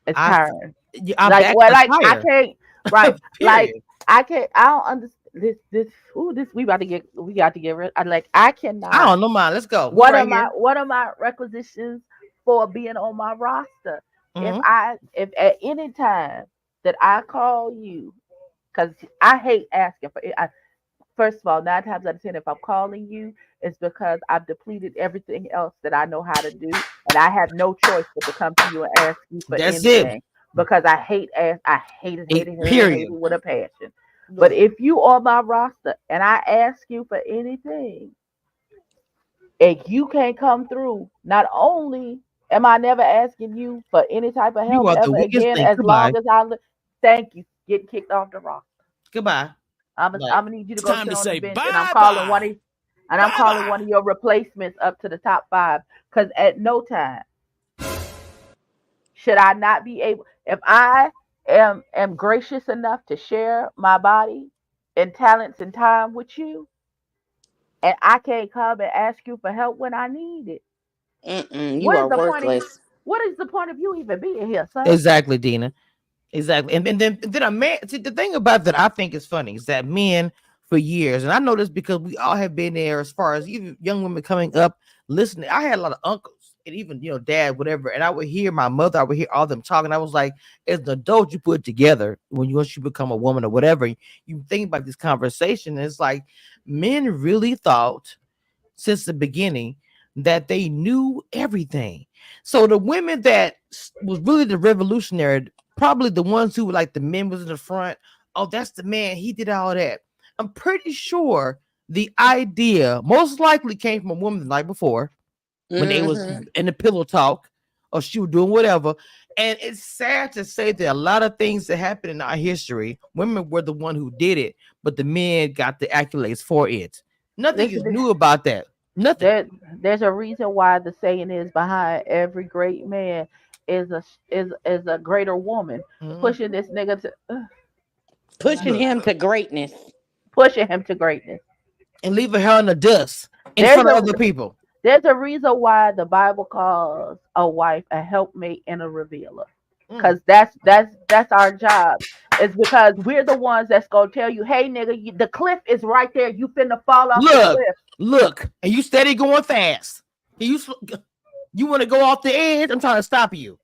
It's tiring. I can't. Right. Like I can't. I don't understand. We got to get rid. I cannot. I don't know, man. Let's go. What are my requisitions for being on my roster? If at any time that I call you, because I hate asking for it. First of all, 9 times out of 10, if I'm calling you, it's because I've depleted everything else that I know how to do, and I have no choice but to come to you and ask you for anything. Because I hate it with a passion. But if you are my roster and I ask you for anything, and you can't come through, not only am I never asking you for any type of help ever again, as long as I thank you, getting kicked off the roster. Goodbye. I'm gonna need you to go sit on the bench, and I'm calling one of your replacements up to the top 5. Because at no time should I not be able, if I am gracious enough to share my body and talents and time with you, and I can't come and ask you for help when I need it. You are worthless. What is the point of you even being here, son? Exactly, Deena. Exactly. And then a man, see, the thing about that I think is funny is that men for years, and I know this because we all have been there as far as even young women coming up listening. I had a lot of uncles and even, dad, whatever. And I would hear my mother, I would hear all them talking. I was like, as an adult, you put it together once you become a woman or whatever, you think about this conversation. And it's like men really thought since the beginning that they knew everything. So the women that was really the revolutionary, probably the ones who were like the men was in the front. Oh, that's the man. He did all that. I'm pretty sure the idea most likely came from a woman the night before when they was in the pillow talk or she was doing whatever. And it's sad to say that a lot of things that happened in our history, women were the one who did it, but the men got the accolades for it. Nothing is Listen, new about that. Nothing. there's a reason why the saying is behind every great man is a greater woman Mhm. pushing this nigga to Pushing Look, him to greatness. pushing him to greatness. and leaving her in the dust in There's front of a other people. there's a reason why the Bible calls a wife a helpmate and a revealer. Mm. Cause that's our job. It's because we're the ones that's gonna tell you, hey nigga, the cliff is right there. You finna fall off the Look, cliff. look, and you steady going fast. You want to go off the edge? I'm trying to stop you.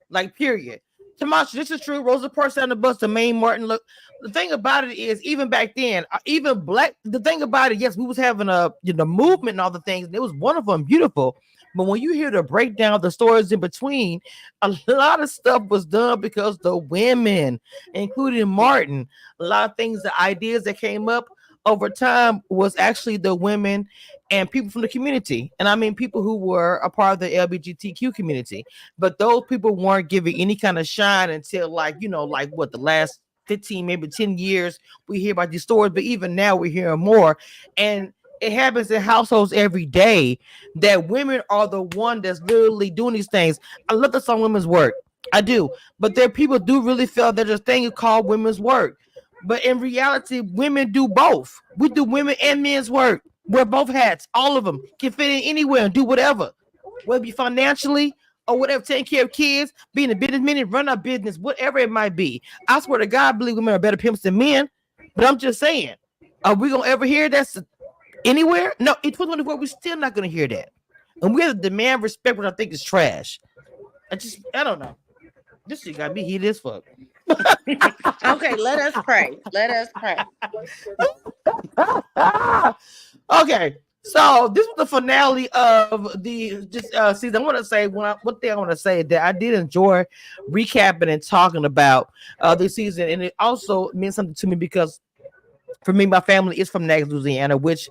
Like, period. Camiesha, this is true. Rosa Parks on the bus, the main Martin. Look, the thing about it is, even back then, even black. The thing about it, yes, we was having a movement and all the things, and it was wonderful and beautiful. But when you hear the breakdown, the stories in between, a lot of stuff was done because the women, including Martin, a lot of things, the ideas that came up over time was actually the women and people from the community. And I mean people who were a part of the LGBTQ community. But those people weren't giving any kind of shine until like what, the last 15, maybe 10 years we hear about these stories. But even now we're hearing more. And it happens in households every day that women are the one that's literally doing these things. I love the song Women's Work. I do. But there people do really feel there's a thing called women's work. But in reality, women do both. We do women and men's work. Wear both hats. All of them can fit in anywhere and do whatever, whether it be financially or whatever, taking care of kids, being a businessman, run a business, whatever it might be. I swear to God, I believe women are better pimps than men. But I'm just saying, are we gonna ever hear that anywhere? No, in 2024, we're still not gonna hear that. And we have to demand respect, which I think is trash. I don't know. This shit got me heated as fuck. Okay, let us pray. Let us pray. Okay, so this was the finale of the season. I want to say one thing I want to say that I did enjoy recapping and talking about this season, and it also meant something to me because for me, my family is from Natchez, Louisiana, which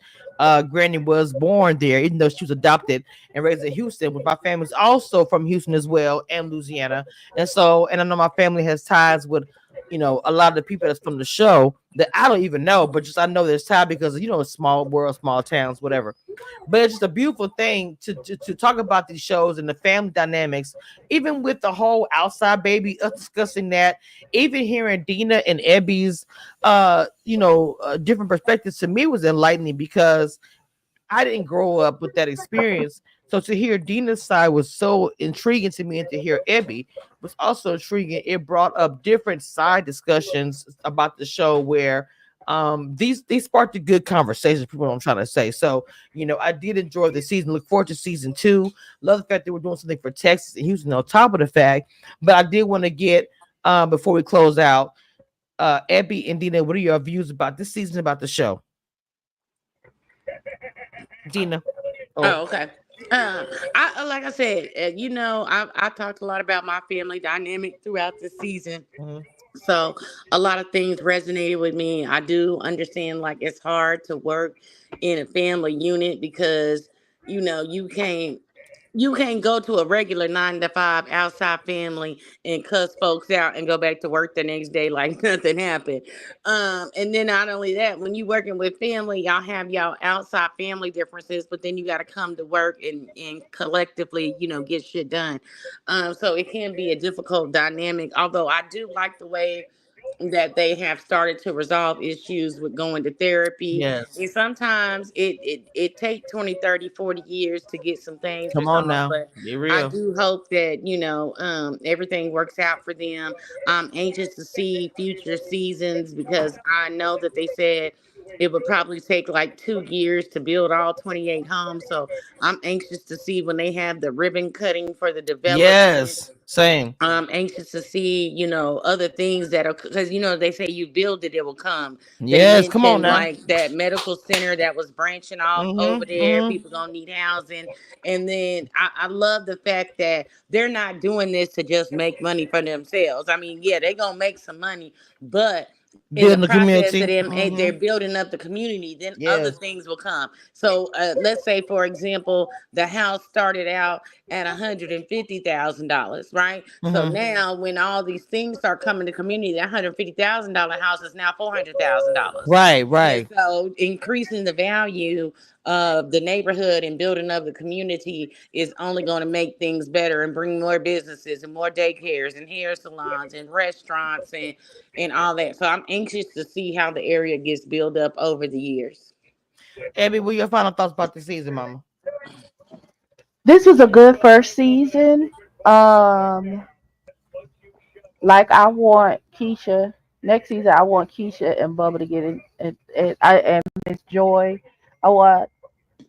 Granny was born there, even though she was adopted and raised in Houston. But my family's also from Houston as well and Louisiana, and I know my family has ties with a lot of the people that's from the show that I don't even know, but just I know there's ties because small world, small towns, whatever. But it's just a beautiful thing to talk about these shows and the family dynamics, even with the whole outside baby, us discussing that, even hearing Deena and Ebby's different perspectives to me was enlightening because I didn't grow up with that experience. So to hear Deena's side was so intriguing to me, and to hear Ebby was also intriguing. It brought up different side discussions about the show where these sparked a good conversation. People, what I'm trying to say. So I did enjoy the season. Look forward to season 2. Love the fact that we're doing something for Texas and Houston on top of the fact. But I did want to get before we close out, Ebby and Deena, what are your views about this season, about the show? Deena. Oh, okay. I like I said, I talked a lot about my family dynamic throughout the season. Mhm. So a lot of things resonated with me. I do understand like it's hard to work in a family unit because you can't go to a regular 9 to 5 outside family and cuss folks out and go back to work the next day like nothing happened. And then not only that, when you working with family, y'all have y'all outside family differences, but then you got to come to work and collectively, get shit done. So it can be a difficult dynamic. Although I do like the way that they have started to resolve issues with going to therapy, Yes. and sometimes it take 20, 30, 40 years to get some things Come on resolved, now. but Be I real. do hope that everything works out for them. I'm anxious to see future seasons because I know that they said it would probably take like 2 years to build all 28 homes, so I'm anxious to see when they have the ribbon cutting for the development. Yes. Same. I'm anxious to see, other things that are, because they say you build it, it will come. They Yes. Come on mentioned now. like that medical center that was branching off over Mm-hmm. there. Mm-hmm. People gonna need housing, and then I love the fact that they're not doing this to just make money for themselves. I mean, yeah, they gonna make some money, but in the building the process community. of them, they're building up the community, then other Yes. things will come. So let's say, for example, the house started out at $150,000, right? So now when all these things start coming to community, that $150,000 house is now $400,000. Right, And right. so increasing the value of the neighborhood and building up the community is only going to make things better and bring more businesses and more daycares and hair salons and restaurants and all that. So I'm anxious to see how the area gets built up over the years. Abby, what are your final thoughts about the season, Mama? This was a good first season. Um, like I want Keisha next season. I want Keisha and Bubba to get in, and Miss Joy. I want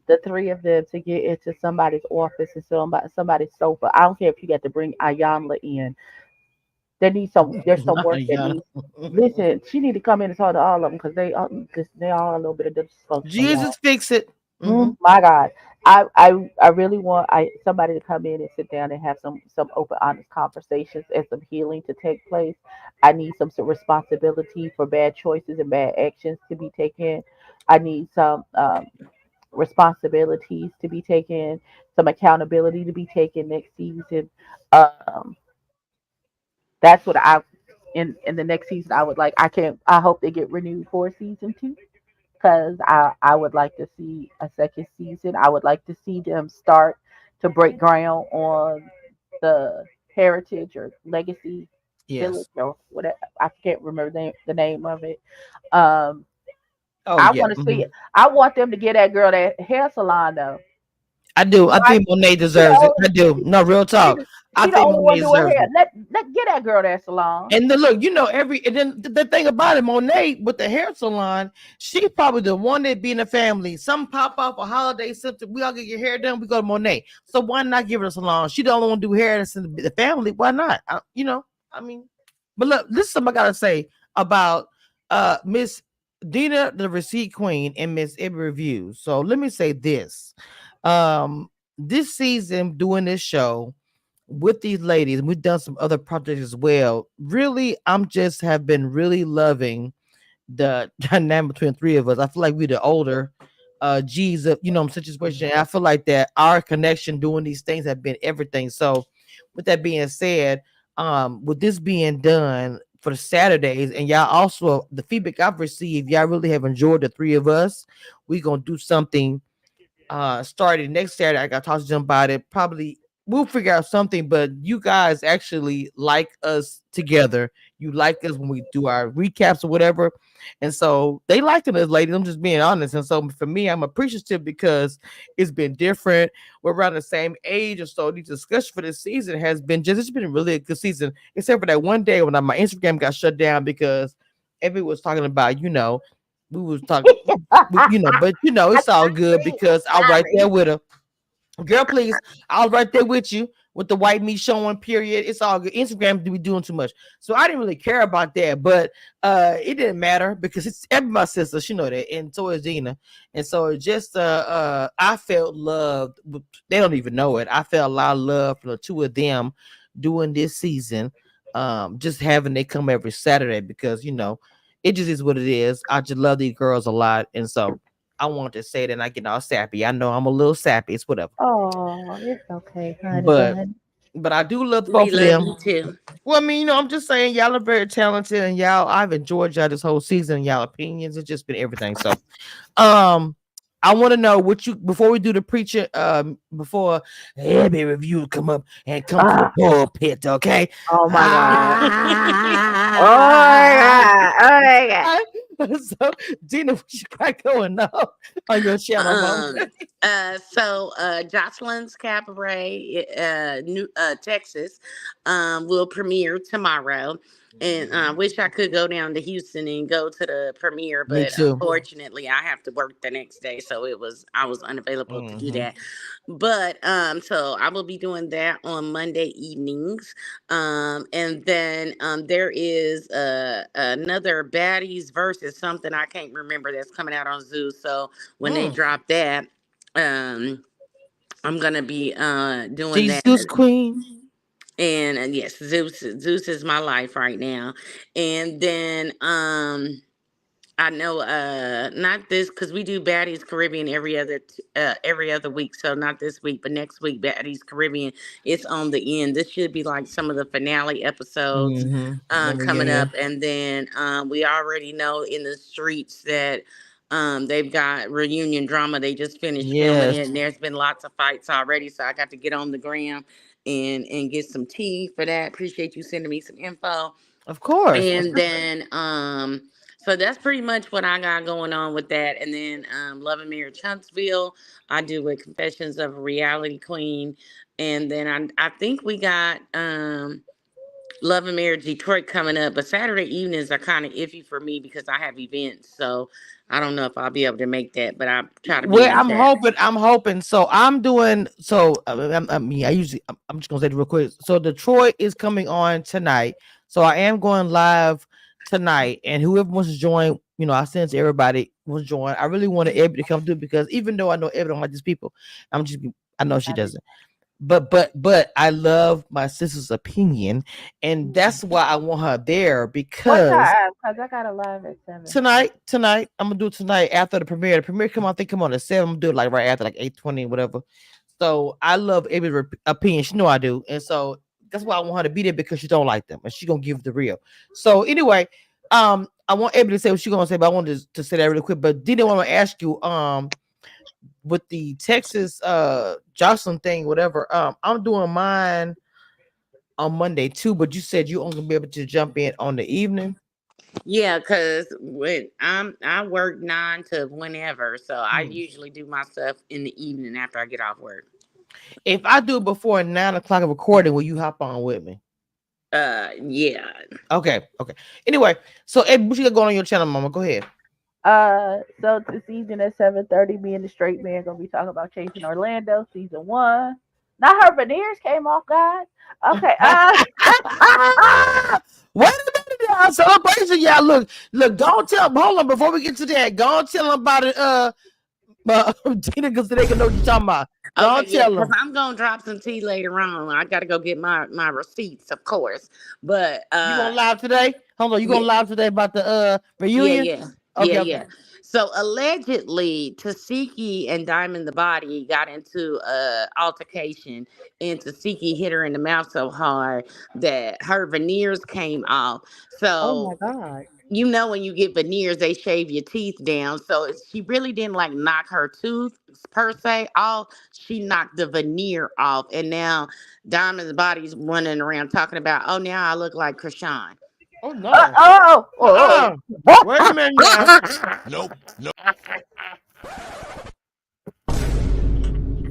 the three of them to get into somebody's office and somebody's sofa. I don't care if you got to bring Ayanla in. There needs some. There's some work that Yeah. needs. Listen, she need to come in and talk to all of them because they all a little bit of dysfunctional, y'all. Jesus fix it. My God, I really want somebody to come in and sit down and have some open, honest conversations and some healing to take place. I need some responsibility for bad choices and bad actions to be taken. I need some responsibilities to be taken, some accountability to be taken next season. Um, that's what in the next season I would like. I hope they get renewed for season 2 because I would like to see a second season. I would like to see them start to break ground on the heritage or legacy village Yes. or whatever. I can't remember the name of it. Um, Oh I yeah. want to see it. I want them to get that girl that hair salon though. I do. I Right? think Monet She the deserves it. only, I do. No, real she, talk. the- I she the think only one Monet doing deserves hair. it. Let get that girl that salon. And then look, the thing about it, Monet with the hair salon, she probably the one that be in the family. Some pop up a holiday, something. We all get your hair done. We go to Monet. So why not give her a salon? She the only one do hair that's in the family. Why not? I mean, but look, this is something I gotta say about Miss Deena, the receipt queen, and Miss Ibby Reviews. So let me say this. This season doing this show with these ladies, and we've done some other projects as well. Really, I'm just have been really loving the dynamic between the three of us. I feel like we're the older G's of situation. I feel like that our connection doing these things have been everything. So with that being said, with this being done for the Saturdays, and y'all also the feedback I've received, y'all really have enjoyed the three of us. We're gonna do something started next Saturday. I got to talk to them about it. Probably we'll figure out something, but you guys actually like us together. You like us when we do our recaps or whatever. And so they liked us, ladies. I'm just being honest. And so for me, I'm appreciative because it's been different. We're around the same age, or so the discussion for this season has been it's been really a good season, except for that one day when my Instagram got shut down because everyone was talking about, we was talking, but it's all good because I'm right there with her. Girl, please, I'll right there with you with the white meat showing. Period. It's all good. Instagram do be doing too much, so I didn't really care about that. But it didn't matter because it's every my sister. She know that, and so is Deena. And so it just I felt loved. They don't even know it. I felt a lot of love for the two of them doing this season. Just having they come every Saturday because it just is what it is. I just love these girls a lot, and so I want to say that and I get all sappy. I know I'm a little sappy. It's whatever. Oh, it's okay, honey But bun. but I do love We both of love them. you too. Well, I mean, I'm just saying y'all are very talented and I've enjoyed y'all this whole season, y'all opinions. It's just been everything. So um I want to know what you before we do the preacher, before every review come up and come to the Ah, pulpit, okay? oh my God. Oh Ah, my God. Oh my God. so Deena, what you got going on your channel, mom? Jocelyn's Cabaret, New Texas, will premiere tomorrow. And I wish I could go down to Houston and go to the premiere, Me but too. unfortunately, I have to work the next day, so I was unavailable to do Mm-hmm. that. But so I will be doing that on Monday evenings. And then there is another Baddies versus something I can't remember that's coming out on Zoo. So when they drop that, um I'm gonna be doing that. Jesus Queen. And yes, Zeus is my life right now. And then I know not this, because we do Baddies Caribbean every other week. So not this week, but next week Baddies Caribbean, it's on the end. This should be like some of the finale episodes coming up. And then we already know in the streets that they've got reunion drama. They just finished filming it, and there's been lots of fights already. So I got to get on the gram and get some tea for that. Appreciate you sending me some info. Of course. And then so that's pretty much what I got going on with that. And then Love and Marriage Huntsville, I do with Confessions of a Reality Queen. And then I think we got Love and Marriage Detroit coming up, but Saturday evenings are kind of iffy for me because I have events. So I don't know if I'll be able to make that, but I try to be. Well, I'm hoping. So I'm doing. So I'm just gonna say it real quick. So Detroit is coming on tonight. So I am going live tonight, and whoever wants to join, I send to everybody wants to join. I really want everybody to come through because even though I know everyone don't like these people, I know she doesn't. But I love my sister's opinion, and that's why I want her there because I got a live at 7 tonight. I'm gonna do it tonight after the premiere. The premiere come on at 7. I'm gonna do it like right after, like 8:20, whatever. So I love everybody's opinion. She know I do, and so that's why I want her to be there because she don't like them, and she gonna give the real. So anyway, I want everybody to say what she gonna say, but I wanted to say that really quick. But Deena, want to ask you, with the Texas Jocelyn thing, whatever. I'm doing mine on Monday too, but you said you only gonna be able to jump in on the evening. Yeah, because when I work 9 to whenever, so I usually do my stuff in the evening after I get off work. If I do it before 9 o'clock of recording, will you hop on with me? Yeah. Okay. Anyway, so Ed, what you got going on your channel, Mama? Go ahead. So this evening at 7:30, me and the straight man gonna be talking about Chasing Orlando season 1. Now her veneers came off, guys. Okay. Wait a minute, y'all. Celebration, y'all. Look. Don't tell them. Hold on, before we get to that, go and tell them about it. Deena, because they can know what you're talking about. Don't tell them. I'm gonna drop some tea later on. I gotta go get my receipts, of course. But you going live today? Hold on, you going live today about the reunion? Yeah. Okay. So allegedly, Tasiki and Diamond the Body got into altercation, and Tasiki hit her in the mouth so hard that her veneers came off. So, oh my God. When you get veneers, they shave your teeth down. So she really didn't like knock her tooth per se off. She knocked the veneer off, and now Diamond the Body's running around talking about, oh, now I look like Krishan. Oh no! Wait a minute now. Nope.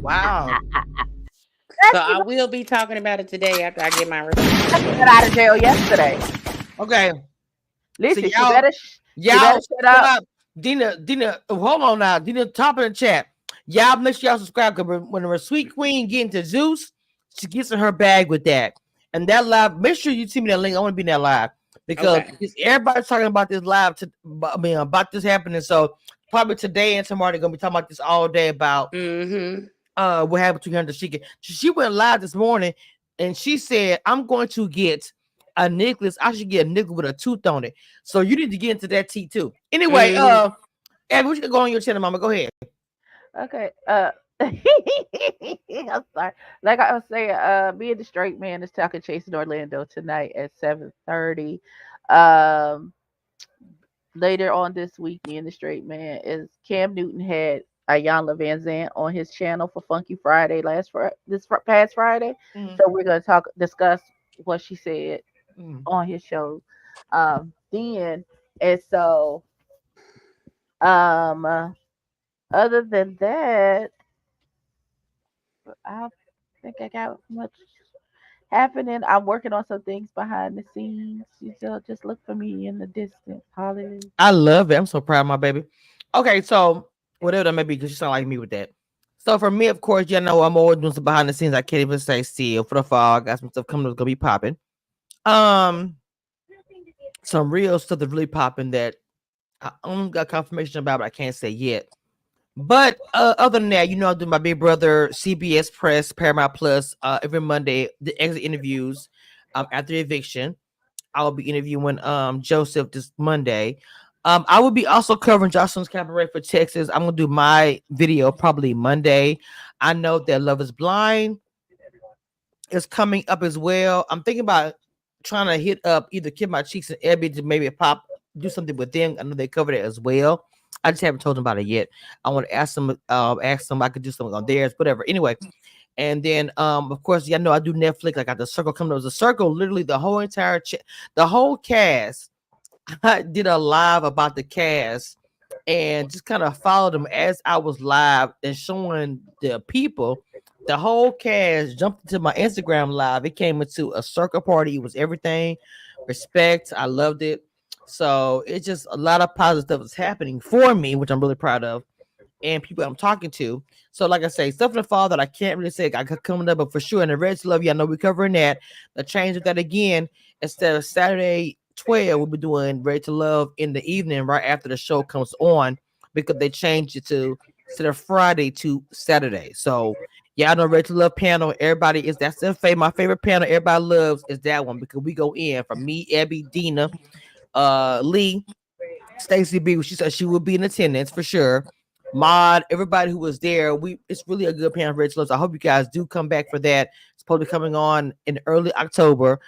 Wow. So I will be talking about it today after I get my receipt. I got out of jail yesterday. Okay. Listen, so y'all shut up. Deena, hold on now. Deena, top of the chat. Y'all make sure y'all subscribe because when the Sweet Queen get into Zeus, she gets in her bag with that. And that live, make sure you see me that link. I want to be in that live. Because everybody's talking about this live, about this happening. So probably today and tomorrow they're gonna be talking about this all day about what happened to her and Tashika. She went live this morning and she said, "I'm going to get a necklace. I should get a necklace with a tooth on it." So you need to get into that tea too. Anyway, Abby, what you got going on your channel, Mama? Go ahead. Okay. I'm sorry. Like I was saying, me and the straight man is talking Chasing Orlando tonight at 7:30. Later on this week, me and the straight man is Cam Newton had Ayanna Van Zant on his channel for Funky Friday this past Friday. So we're gonna discuss what she said on his show. Then and so other than that, I think I got much happening. I'm working on some things behind the scenes. So just look for me in the distance. Hallelujah. I love it. I'm so proud of my baby. Okay, so whatever that may be, because you sound like me with that. So for me, of course, you know, I'm always doing some behind the scenes. I can't even say still for the fall. I got some stuff coming that's gonna be popping. Some real stuff that's really popping that I only got confirmation about, but I can't say yet. But other than that, I do my Big Brother, CBS Press, Paramount Plus every Monday, the exit interviews after the eviction. I will be interviewing Joseph this Monday. I will be also covering Jocelyn's Cabaret for Texas. I'm gonna do my video probably Monday. I know that Love is Blind is coming up as well. I'm thinking about trying to hit up either Kid My Cheeks and Ebby to maybe do something with them. I know they covered it as well. I just haven't told them about it yet. I want to ask them I could do something on theirs, whatever. Anyway, and then of course, I know I do Netflix. I got The Circle coming up. The Circle, literally the whole entire the whole cast. I did a live about the cast and just kind of followed them as I was live and showing the people. The whole cast jumped into my Instagram live. It came into a circle party. It was everything. Respect. I loved it. So it's just a lot of positive stuff is happening for me, which I'm really proud of, and people I'm talking to. So, like I say, stuff in the fall that I can't really say I got coming up, but for sure, in the Red to Love You, I know we're covering that. The change of that again, instead of Saturday 12, we'll be doing Ready to Love in the evening right after the show comes on, because they changed it to instead of Friday to Saturday. So yeah, I know Ready to Love panel. That's my favorite panel. Everybody loves is that one, because we go in from me, Abby, Deena, Lee, Stacey B. She said she will be in attendance for sure. Mod, everybody who was there. It's really a good panel of Ready to Love. So I hope you guys do come back for that. It's supposed to be coming on in early October,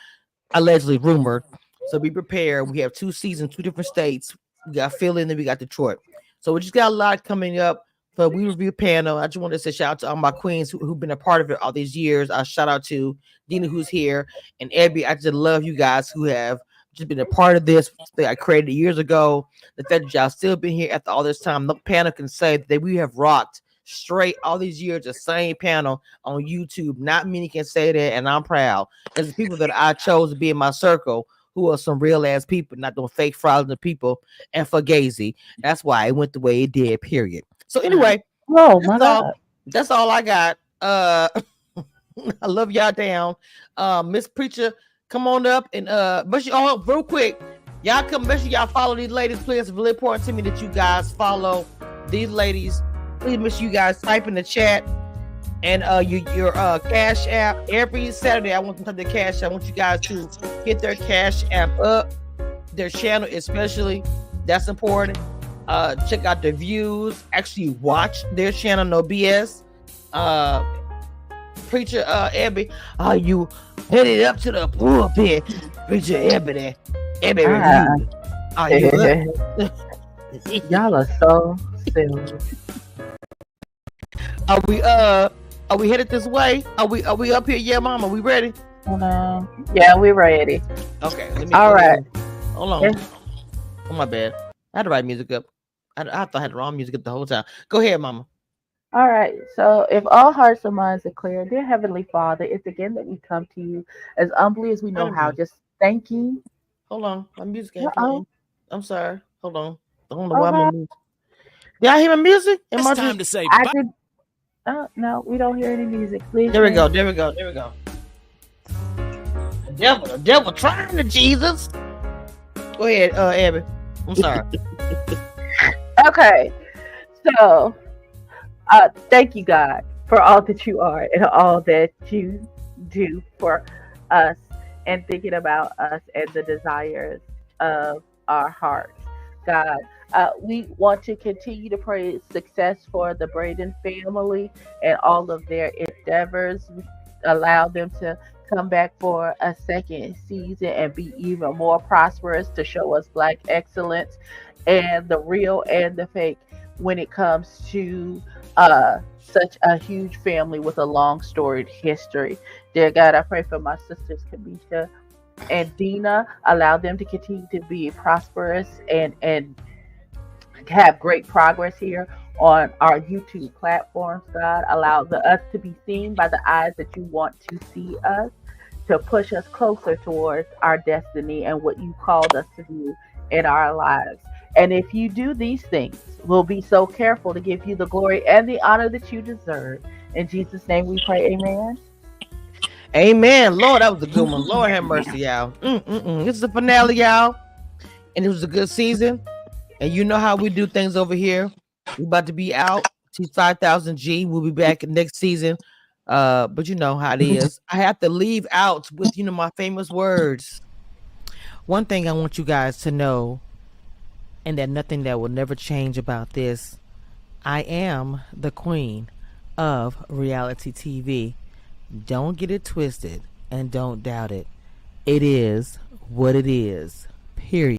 allegedly rumored. So be prepared. We have 2 seasons, 2 different states. We got Philly and then we got Detroit. So we just got a lot coming up for We Review panel. I just wanted to say shout out to all my queens who've been a part of it all these years. I shout out to Deena, who's here, and Abby. I just love you guys who have just been a part of this that I created years ago. The fact that y'all still been here after all this time. No panel can say that we have rocked straight all these years, the same panel on YouTube. Not many can say that, and I'm proud. There's the people that I chose to be in my circle who are some real ass people, not those fake fraudulent people and fugazi. That's why it went the way it did, period. So anyway, that's all I got. I love y'all down. Miss Preacher, come on up and real quick. Y'all come, make sure y'all follow these ladies, please. It's really important to me that you guys follow these ladies. Please make sure you guys type in the chat and your Cash App. Every Saturday I want them to type their Cash App. I want you guys to hit their Cash App up, their channel especially. That's important. Check out their views. Actually watch their channel, no BS. Preacher Abby, are you headed up to the pulpit? Preacher Abby, Abby review. Are you y'all are so silly. Are we headed this way? Are we up here? Yeah, Mom. Are we ready? Yeah, we're ready. Okay. All right. Hold on. Oh, my bad. I had to write music up. I thought I had the wrong music up the whole time. Go ahead, Mama. All right. So, if all hearts and minds are clear, dear Heavenly Father, it's again that we come to you as humbly as we know how. Just thank you. Hold on. My music ain't playing. I'm sorry. Hold on. I don't know why my music. Did I hear my music? It's time to say bye. No, we don't hear any music. Please. There we go. The devil trying to Jesus. Go ahead, Abby. I'm sorry. Okay. So, thank you, God, for all that you are and all that you do for us, and thinking about us and the desires of our hearts. God, we want to continue to pray success for the Braden family and all of their endeavors. We allow them to come back for a second season and be even more prosperous, to show us Black excellence and the real and the fake when it comes to such a huge family with a long storied history. Dear God, I pray for my sisters Camiesha and Deena. Allow them to continue to be prosperous and have great progress here on our YouTube platforms. God, allow us to be seen by the eyes that you want to see us, to push us closer towards our destiny and what you called us to do in our lives. And if you do these things, we'll be so careful to give you the glory and the honor that you deserve. In Jesus' name we pray, amen. Amen. Lord, that was a good one. Lord have mercy, y'all. This is the finale, y'all. And it was a good season. And you know how we do things over here. We about to be out She's 5,000 G. We'll be back next season. But you know how it is. I have to leave out with my famous words. One thing I want you guys to know, and that nothing that will never change about this. I am the queen of reality TV. Don't get it twisted and don't doubt it. It is what it is. Period.